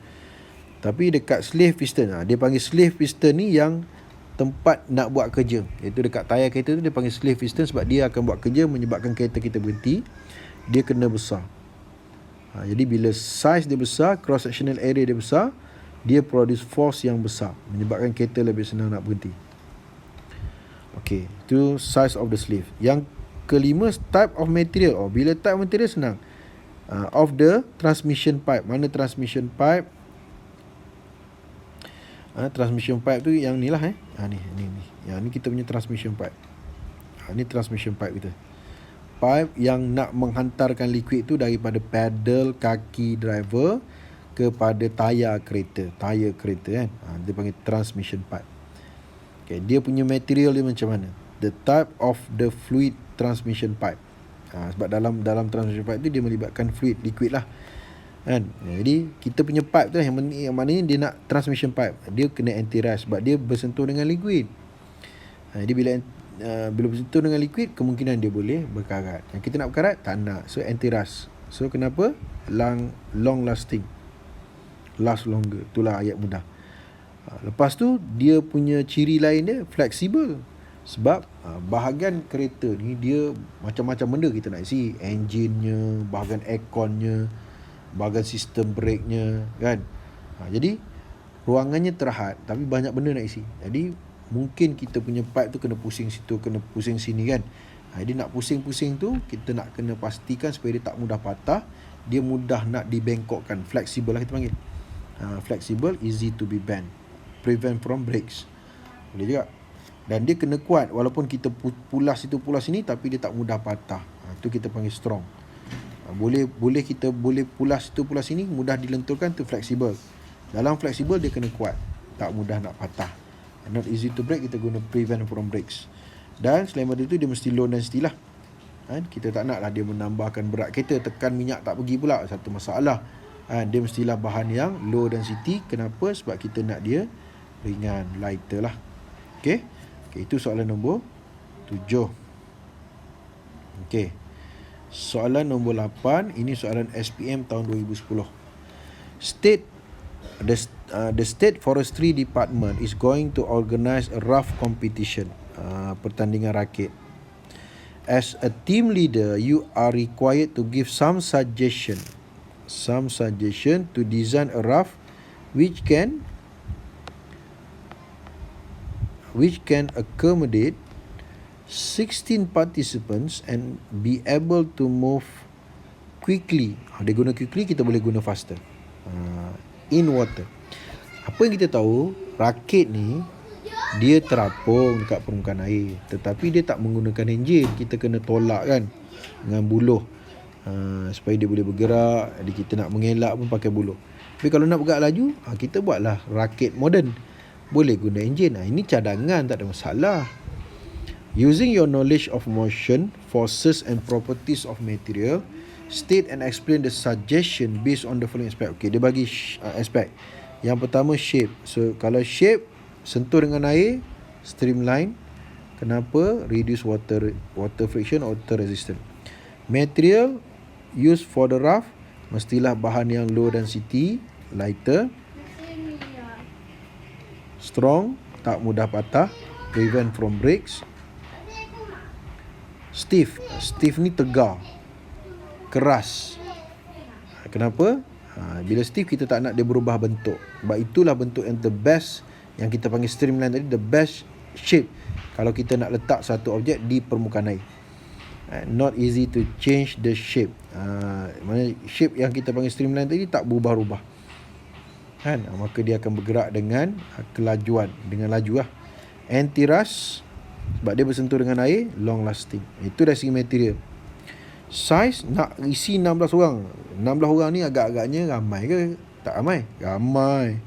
Tapi dekat slave piston, dia panggil slave piston ni yang tempat nak buat kerja, iaitu dekat tayar kereta tu dia panggil slave piston, sebab dia akan buat kerja menyebabkan kereta kita berhenti. Dia kena besar. Jadi bila size dia besar, cross sectional area dia besar, dia produce force yang besar, menyebabkan kereta lebih senang nak berhenti. Okay, itu size of the slave. Yang kelima, type of material. Bila type of material senang. Of the transmission pipe. Mana transmission pipe? Transmission pipe tu yang ni lah. Ni. Yang ni kita punya transmission pipe. Ni transmission pipe kita. Pipe yang nak menghantarkan liquid tu daripada pedal kaki driver kepada tayar kereta. Tayar kereta kan. Dia panggil transmission pipe. Okay, dia punya material dia macam mana? The type of the fluid transmission pipe. Sebab dalam transmission pipe tu dia melibatkan fluid, liquid lah. Kan? Jadi kita punya pipe tu yang maknanya dia nak transmission pipe, dia kena anti-rust sebab dia bersentuh dengan liquid. Jadi bila bersentuh dengan liquid, kemungkinan dia boleh berkarat. Yang kita nak berkarat, tak nak. So anti-rust. So kenapa? Long lasting. Last longer. Itulah ayat mudah. Lepas tu dia punya ciri lain dia fleksibel. Sebab bahagian kereta ni dia macam-macam benda kita nak isi. Enjinnya, bahagian airconnya, bahagian sistem brake-nya kan. Jadi ruangannya terhad tapi banyak benda nak isi. Jadi mungkin kita punya pipe tu kena pusing situ, kena pusing sini kan. Jadi nak pusing-pusing tu, kita nak kena pastikan supaya dia tak mudah patah, dia mudah nak dibengkokkan, flexible lah kita panggil. Flexible, easy to be bent, prevent from breaks. Boleh juga. Dan dia kena kuat, walaupun kita pulas itu pulas ini, tapi dia tak mudah patah. Itu kita panggil strong. Boleh kita boleh pulas itu pulas ini, mudah dilenturkan, tu flexible. Dalam flexible dia kena kuat, tak mudah nak patah. Not easy to break, kita guna prevent from breaks. Dan selain daripada itu, dia mesti low density lah. Kita tak nak lah dia menambahkan berat kereta, tekan minyak tak pergi pula, satu masalah. Dia mestilah bahan yang low density. Kenapa? Sebab kita nak dia ringan, lighter lah. Okay, itu soalan nombor 7. Okay, soalan nombor 8. Ini soalan SPM tahun 2010. The State Forestry Department is going to organize a raft competition, pertandingan rakit. As a team leader, you are required to give some suggestion to design a raft which can accommodate 16 participants and be able to move quickly. Dia guna quickly, kita boleh guna faster. In water. Apa yang kita tahu, rakit ni dia terapung dekat permukaan air, tetapi dia tak menggunakan enjin. Kita kena tolak kan dengan buluh, supaya dia boleh bergerak. Jadi kita nak mengelak pun pakai buluh. Tapi kalau nak bergerak laju, kita buatlah rakit moden, boleh guna enjin. Ini cadangan, tak ada masalah. Using your knowledge of motion, forces and properties of material, state and explain the suggestion based on the following aspect. Okay, dia bagi aspek. Yang pertama, shape. So kalau shape, sentuh dengan air, streamline. Kenapa? Reduce water friction, water resistant. Material used for the raft, mestilah bahan yang low density, lighter. Strong, tak mudah patah, prevent from breaks. Stiff ni tegar, keras. Kenapa? Bila stiff, kita tak nak dia berubah bentuk. Sebab itulah bentuk yang the best, yang kita panggil streamline tadi, the best shape kalau kita nak letak satu objek di permukaan air. Not easy to change the shape. Maksudnya shape yang kita panggil streamline tadi tak berubah-ubah kan. Maka dia akan bergerak dengan kelajuan, dengan laju lah. Anti-rust, sebab dia bersentuh dengan air, long lasting. Itu dari segi material. Size, nak isi 16 orang. 16 orang ni agak-agaknya ramai ke? Tak ramai. Ramai.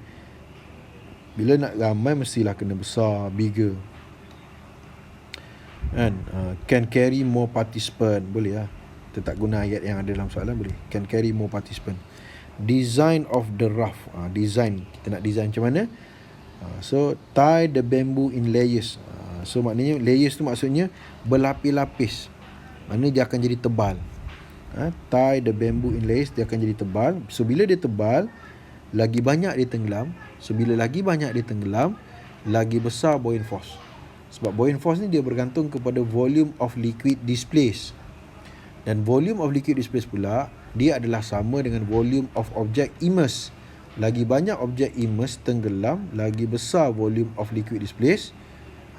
Bila nak ramai, mestilah kena besar, bigger. Kan? Can carry more participant. Boleh lah. Kita tak guna ayat yang ada dalam soalan, boleh. Can carry more participant. Design of the raft. Design. Kita nak design macam mana? So, tie the bamboo in layers. So, maknanya layers tu maksudnya berlapis-lapis. Maknanya dia akan jadi tebal. Tie the bamboo in layers, dia akan jadi tebal. So, bila dia tebal, lagi banyak dia tenggelam. So, bila lagi banyak dia tenggelam, lagi besar buoyant force. Sebab buoyant force ni dia bergantung kepada volume of liquid displaced. Dan volume of liquid displaced pula, dia adalah sama dengan volume of object immersed. Lagi banyak objek immersed tenggelam, lagi besar volume of liquid displaced.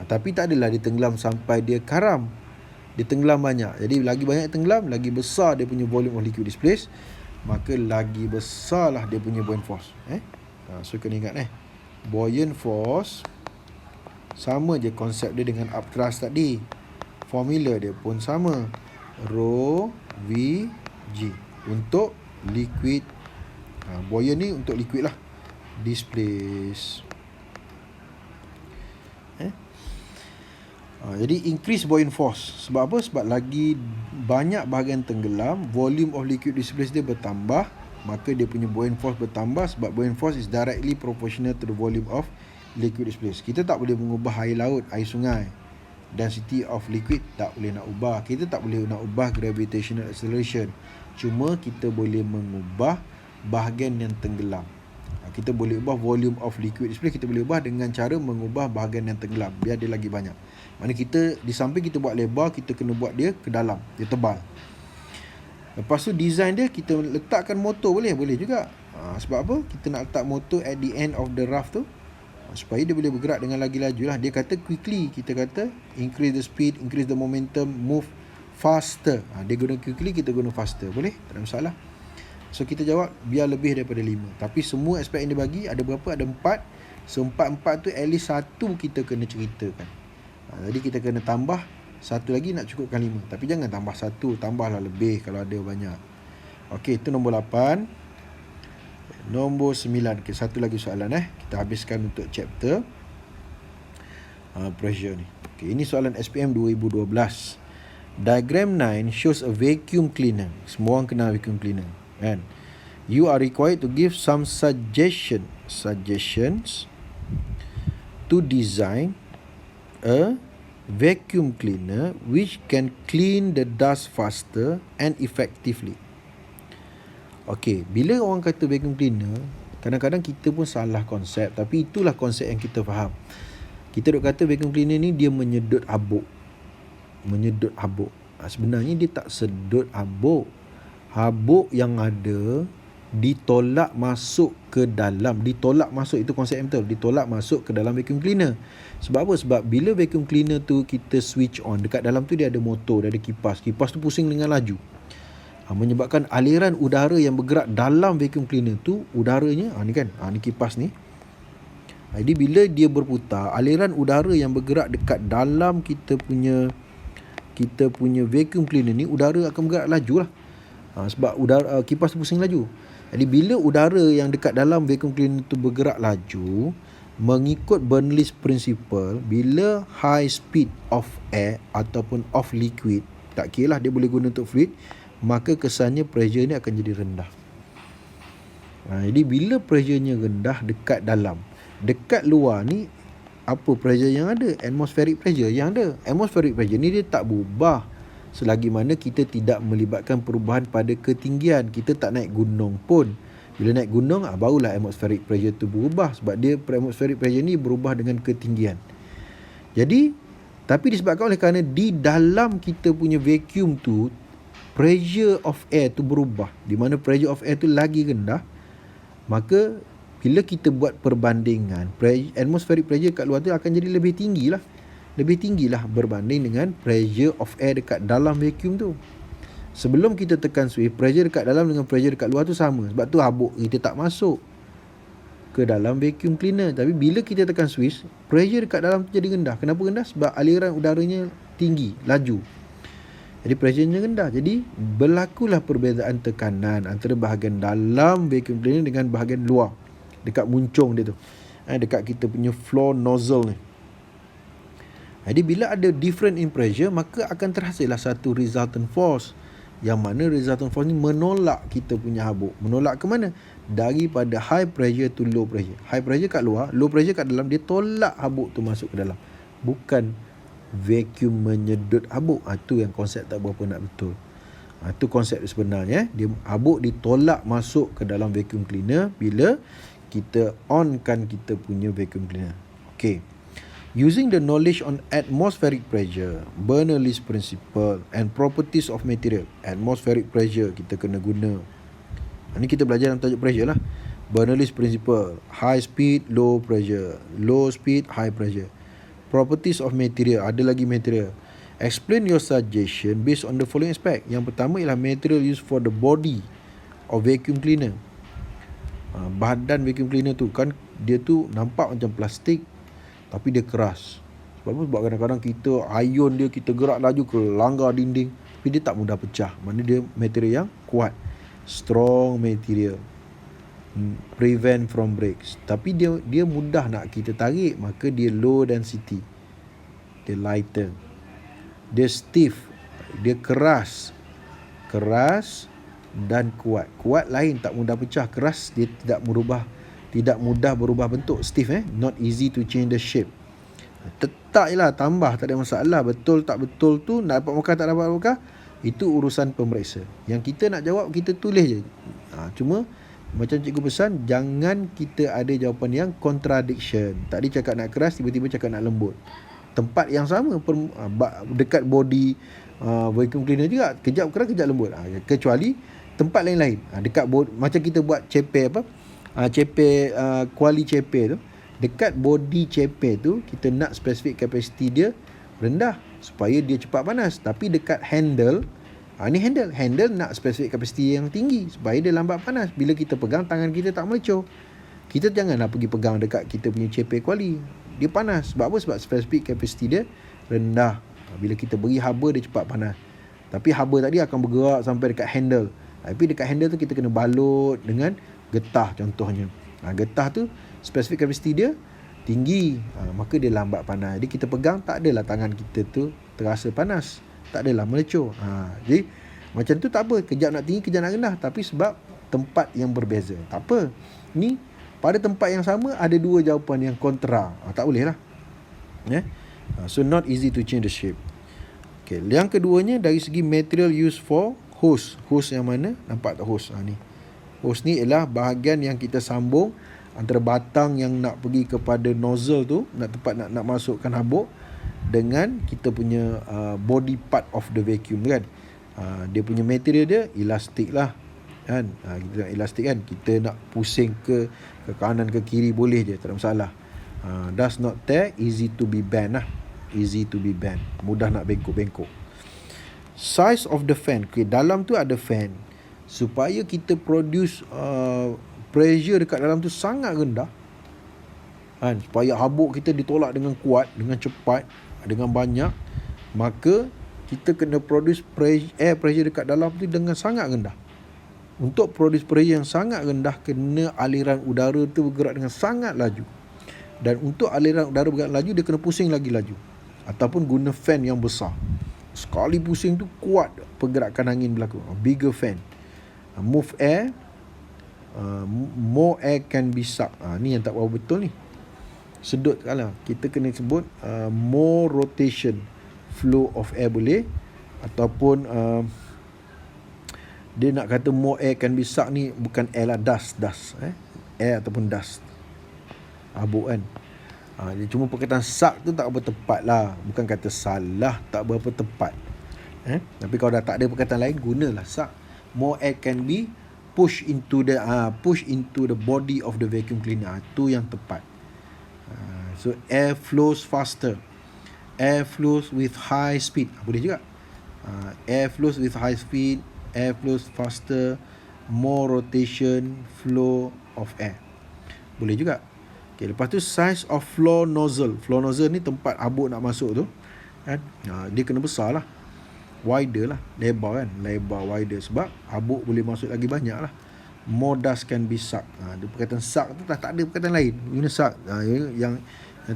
Tapi tak adalah dia tenggelam sampai dia karam. Dia tenggelam banyak. Jadi lagi banyak tenggelam, lagi besar dia punya volume of liquid displaced, maka lagi besarlah dia punya buoyant force. So kena ingat buoyant force sama je konsep dia dengan upthrust tadi. Formula dia pun sama. Rho V G untuk liquid. Buoyant ni untuk liquid lah. Displace. Jadi increase buoyant force. Sebab apa? Sebab lagi banyak bahagian tenggelam, volume of liquid displaced dia bertambah, maka dia punya buoyant force bertambah. Sebab buoyant force is directly proportional to the volume of liquid displaced. Kita tak boleh mengubah air laut, air sungai. Density of liquid tak boleh nak ubah. Kita tak boleh nak ubah gravitational acceleration. Cuma kita boleh mengubah bahagian yang tenggelam. Kita boleh ubah volume of liquid displaced, kita boleh ubah dengan cara mengubah bahagian yang tenggelam biar dia lagi banyak. Maksudnya kita di samping kita buat lebar, kita kena buat dia ke dalam, dia tebal. Lepas tu design dia, kita letakkan motor boleh juga. Sebab apa? Kita nak letak motor at the end of the raft tu. supaya dia boleh bergerak dengan lagi laju lah. Dia kata quickly, kita kata increase the speed, increase the momentum, move faster. Dia guna quickly, kita guna faster. Boleh? Tak ada masalah. So kita jawab biar lebih daripada 5. Tapi semua aspek yang dia bagi ada berapa? Ada 4. So 4 tu at least 1 kita kena ceritakan. Jadi kita kena tambah 1 lagi nak cukupkan 5. Tapi jangan tambah 1, tambahlah lebih kalau ada banyak. Okey, itu nombor 8. Nombor 9. Okay, satu lagi soalan kita habiskan untuk chapter pressure ni. Okay, ini soalan SPM 2012. Diagram 9 shows a vacuum cleaner. Semua orang kenal vacuum cleaner, kan? You are required to give some suggestions to design a vacuum cleaner which can clean the dust faster and effectively. Okey, bila orang kata vacuum cleaner, kadang-kadang kita pun salah konsep, tapi itulah konsep yang kita faham. Kita duk kata vacuum cleaner ni dia menyedut habuk. Sebenarnya dia tak sedut habuk. Habuk yang ada ditolak masuk ke dalam. Ditolak masuk, itu konsep yang betul. Ditolak masuk ke dalam vacuum cleaner. Sebab apa? Sebab bila vacuum cleaner tu kita switch on, dekat dalam tu dia ada motor, dia ada kipas. Kipas tu pusing dengan laju. Menyebabkan aliran udara yang bergerak dalam vacuum cleaner tu, udaranya, ni kan, ni kipas ni. Jadi bila dia berputar, aliran udara yang bergerak dekat dalam kita punya vacuum cleaner ni, udara akan bergerak laju lah. Sebab udara kipas tu pusing laju. Jadi bila udara yang dekat dalam vacuum cleaner tu bergerak laju, mengikut Bernoulli's principle, bila high speed of air ataupun of liquid, tak kira lah dia boleh guna untuk fluid, maka kesannya pressure ni akan jadi rendah. Jadi bila pressure-nya rendah dekat dalam, dekat luar ni apa pressure yang ada? Atmospheric pressure yang ada. Atmospheric pressure ni dia tak berubah selagi mana kita tidak melibatkan perubahan pada ketinggian. Kita tak naik gunung pun. Bila naik gunung, barulah atmospheric pressure tu berubah. Sebab dia atmospheric pressure ni berubah dengan ketinggian. Jadi, tapi disebabkan oleh kerana di dalam kita punya vacuum tu, pressure of air tu berubah. Di mana pressure of air tu lagi rendah, maka bila kita buat perbandingan, atmospheric pressure kat luar tu akan jadi lebih tinggi lah berbanding dengan pressure of air dekat dalam vacuum tu. Sebelum kita tekan switch, pressure dekat dalam dengan pressure dekat luar tu sama. Sebab tu habuk kita tak masuk ke dalam vacuum cleaner. Tapi bila kita tekan switch, pressure dekat dalam tu jadi rendah. Kenapa rendah? Sebab aliran udaranya tinggi, laju. Jadi pressure-nya rendah. Jadi berlakulah perbezaan tekanan antara bahagian dalam vacuum cleaner dengan bahagian luar, dekat muncung dia tu, dekat kita punya floor nozzle ni. Jadi bila ada different in pressure, maka akan terhasillah satu resultant force, yang mana resultant force ni menolak kita punya habuk. Menolak ke mana? Daripada high pressure to low pressure. High pressure kat luar, low pressure kat dalam, dia tolak habuk tu masuk ke dalam. Bukan vacuum menyedut habuk. Itu yang konsep tak berapa nak betul. Itu konsep sebenarnya. Dia habuk ditolak masuk ke dalam vacuum cleaner bila kita onkan kita punya vacuum cleaner. Okay. Using the knowledge on atmospheric pressure, Bernoulli's principle and properties of material. Atmospheric pressure kita kena guna. Ini kita belajar dalam tajuk pressure lah. Bernoulli's principle, high speed, low pressure, low speed, high pressure. Properties of material, ada lagi material. Explain your suggestion based on the following aspect. Yang pertama ialah material used for the body of vacuum cleaner. Badan vacuum cleaner tu kan, dia tu nampak macam plastik tapi dia keras. Sebab apa? Sebab kadang-kadang kita iron dia, kita gerak laju ke langgar dinding, tapi dia tak mudah pecah. Mana dia material yang kuat, strong material, prevent from breaks. Tapi dia mudah nak kita tarik, maka dia low density, dia lighter. Dia stiff, dia keras dan kuat. Kuat lain, tak mudah pecah. Keras, dia tidak mudah berubah bentuk. Stiff, not easy to change the shape. Tetap je lah, tambah, tak ada masalah. Betul tak betul tu, nak dapat markah tak dapat markah, itu urusan pemeriksa. Yang kita nak jawab, kita tulis je. Cuma macam cikgu pesan, jangan kita ada jawapan yang contradiction. Tadi cakap nak keras, tiba-tiba cakap nak lembut. Tempat yang sama, dekat body vacuum cleaner juga, kejap keras, kejap lembut. Kecuali tempat lain-lain, dekat macam kita buat ceper kuali ceper tu, Dekat body chamber tu kita nak specific capacity dia rendah supaya dia cepat panas. Tapi dekat handle, ni handle nak specific capacity yang tinggi supaya dia lambat panas. Bila kita pegang, tangan kita tak melecur. Kita janganlah pergi pegang dekat kita punya chamber kuali, dia panas. Sebab apa? Sebab specific capacity dia rendah. Bila kita beri haba, dia cepat panas. Tapi haba tadi akan bergerak sampai dekat handle. Tapi dekat handle tu kita kena balut dengan getah contohnya. Getah tu specific capacity dia tinggi, maka dia lambat panas. Jadi kita pegang, tak adalah tangan kita tu terasa panas, tak adalah melecur. Jadi macam tu tak apa, kejap nak tinggi, kejap nak rendah. Tapi sebab tempat yang berbeza, tak apa. Ni pada tempat yang sama ada dua jawapan yang kontra, tak boleh lah. So not easy to change the shape. Okay, yang keduanya dari segi material used for hose. Hose yang mana? Nampak tak hose? Ni hose ni ialah bahagian yang kita sambung antara batang yang nak pergi kepada nozzle tu, nak masukkan habuk, dengan kita punya body part of the vacuum kan. Dia punya material dia elastik lah kan. Kita nak elastik kan, kita nak pusing ke kanan ke kiri boleh je, tak ada masalah. Does not tear, easy to be bent lah. Easy to be bent, mudah nak bengkok-bengkok. Size of the fan. Okay, dalam tu ada fan. Supaya kita produce pressure dekat dalam tu sangat rendah kan, supaya habuk kita ditolak dengan kuat, dengan cepat, dengan banyak, maka kita kena produce air pressure dekat dalam tu dengan sangat rendah. Untuk produce pressure yang sangat rendah, kena aliran udara tu bergerak dengan sangat laju. Dan untuk aliran udara bergerak laju, dia kena pusing lagi laju, ataupun guna fan yang besar. Sekali pusing tu kuat pergerakan angin berlaku. Bigger fan. Move air, more air can be sucked. Ni yang tak berapa betul ni. Sedut kalau kita kena sebut more rotation, flow of air boleh, ataupun dia nak kata more air can be sucked ni bukan air lah, dust air ataupun dust, habuk kan. Dia cuma perkataan suck tu tak berapa tepat lah, bukan kata salah, tak berapa tepat. Tapi kalau dah tak ada perkataan lain, gunalah suck. More air can be push into the body of the vacuum cleaner. Tu yang tepat. So air flows faster, air flows with high speed, boleh juga. Air flows with high speed, air flows faster, more rotation, flow of air, boleh juga. Okay, lepas tu size of floor nozzle. Floor nozzle ni tempat habuk nak masuk tu kan. Dia kena besar lah, wider lah, lebar kan, lebar wider, sebab habuk boleh masuk lagi banyak lah. More dust can be sucked. Dia perkataan suck tu tak ada perkataan lain, guna suck. Yang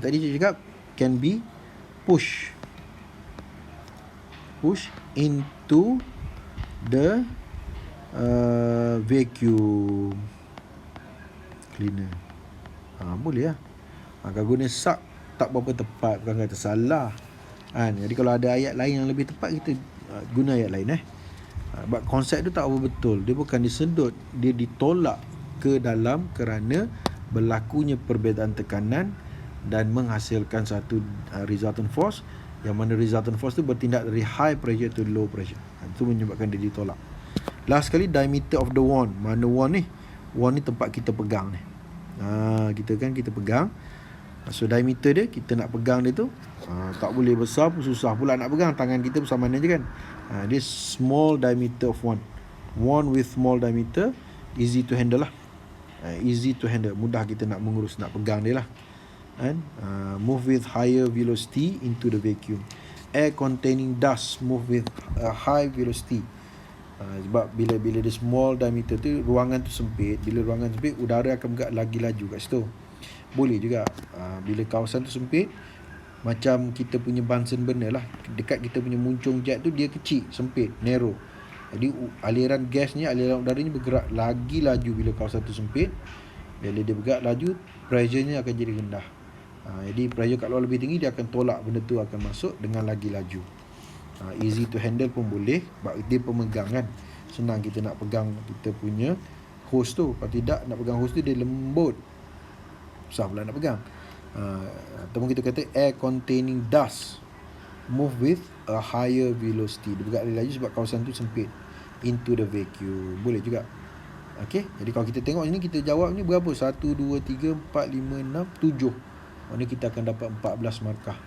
tadi saya cakap can be push into the vacuum cleaner. Boleh lah. Kalau guna suck tak berapa tepat, bukan kata salah kan. Jadi kalau ada ayat lain yang lebih tepat, kita guna ayat lain Sebab konsep tu tak apa betul. Dia bukan disedut, dia ditolak ke dalam kerana berlakunya perbezaan tekanan dan menghasilkan satu resultant force, yang mana resultant force tu bertindak dari high pressure to low pressure. Itu menyebabkan dia ditolak. Last sekali, diameter of the wand. Mana wand ni? Wand ni tempat kita pegang ni. Kita pegang. So diameter dia, kita nak pegang dia tu, tak boleh besar pun susah pula nak pegang. Tangan kita bersamaan je kan. Dia small diameter of wand. Wand with small diameter, easy to handle lah. Easy to handle, mudah kita nak mengurus, nak pegang dia lah. Move with higher velocity into the vacuum. Air containing dust move with a high velocity. Sebab bila dia small diameter tu, ruangan tu sempit. Bila ruangan sempit, udara akan bergerak lagi laju kat situ. Boleh juga bila kawasan tu sempit, macam kita punya Bunsen burner lah, dekat kita punya muncung jet tu, dia kecil, sempit, narrow. Jadi aliran gasnya, aliran udaranya bergerak lagi laju bila kawasan tu sempit. Bila dia bergerak laju, pressure-nya akan jadi rendah. Jadi pressure kat luar lebih tinggi, dia akan tolak benda tu akan masuk dengan lagi laju. Easy to handle pun boleh, sebab dia pemegang kan. Senang kita nak pegang kita punya hose tu. Kalau tidak, nak pegang hose tu dia lembut, susah pula nak pegang. Ataupun kita kata air containing dust move with a higher velocity. Dia bergerak lagi laju sebab kawasan tu sempit, into the vacuum. Boleh juga. Okey, jadi kalau kita tengok ini, kita jawab ni berapa? 1, 2, 3, 4, 5, 6, 7. Maknanya kita akan dapat 14 markah.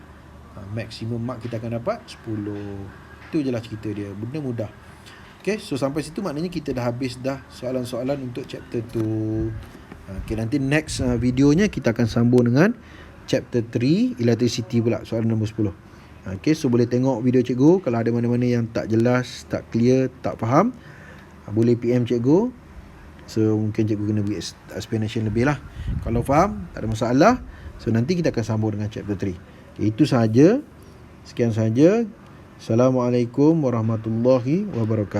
Maksimum mark kita akan dapat 10. Itu je lah cerita dia. Benda mudah. Okay, so sampai situ maknanya kita dah habis dah soalan-soalan untuk chapter 2. Okay, nanti next videonya kita akan sambung dengan chapter 3, electricity pula, soalan nombor 10. Okay, so boleh tengok video cikgu. Kalau ada mana-mana yang tak jelas, tak clear, tak faham, boleh PM cikgu. So mungkin cikgu kena beri explanation lebih lah. Kalau faham, tak ada masalah. So nanti kita akan sambung dengan chapter 3. Okay, itu sahaja. Sekian sahaja. Assalamualaikum warahmatullahi wabarakatuh.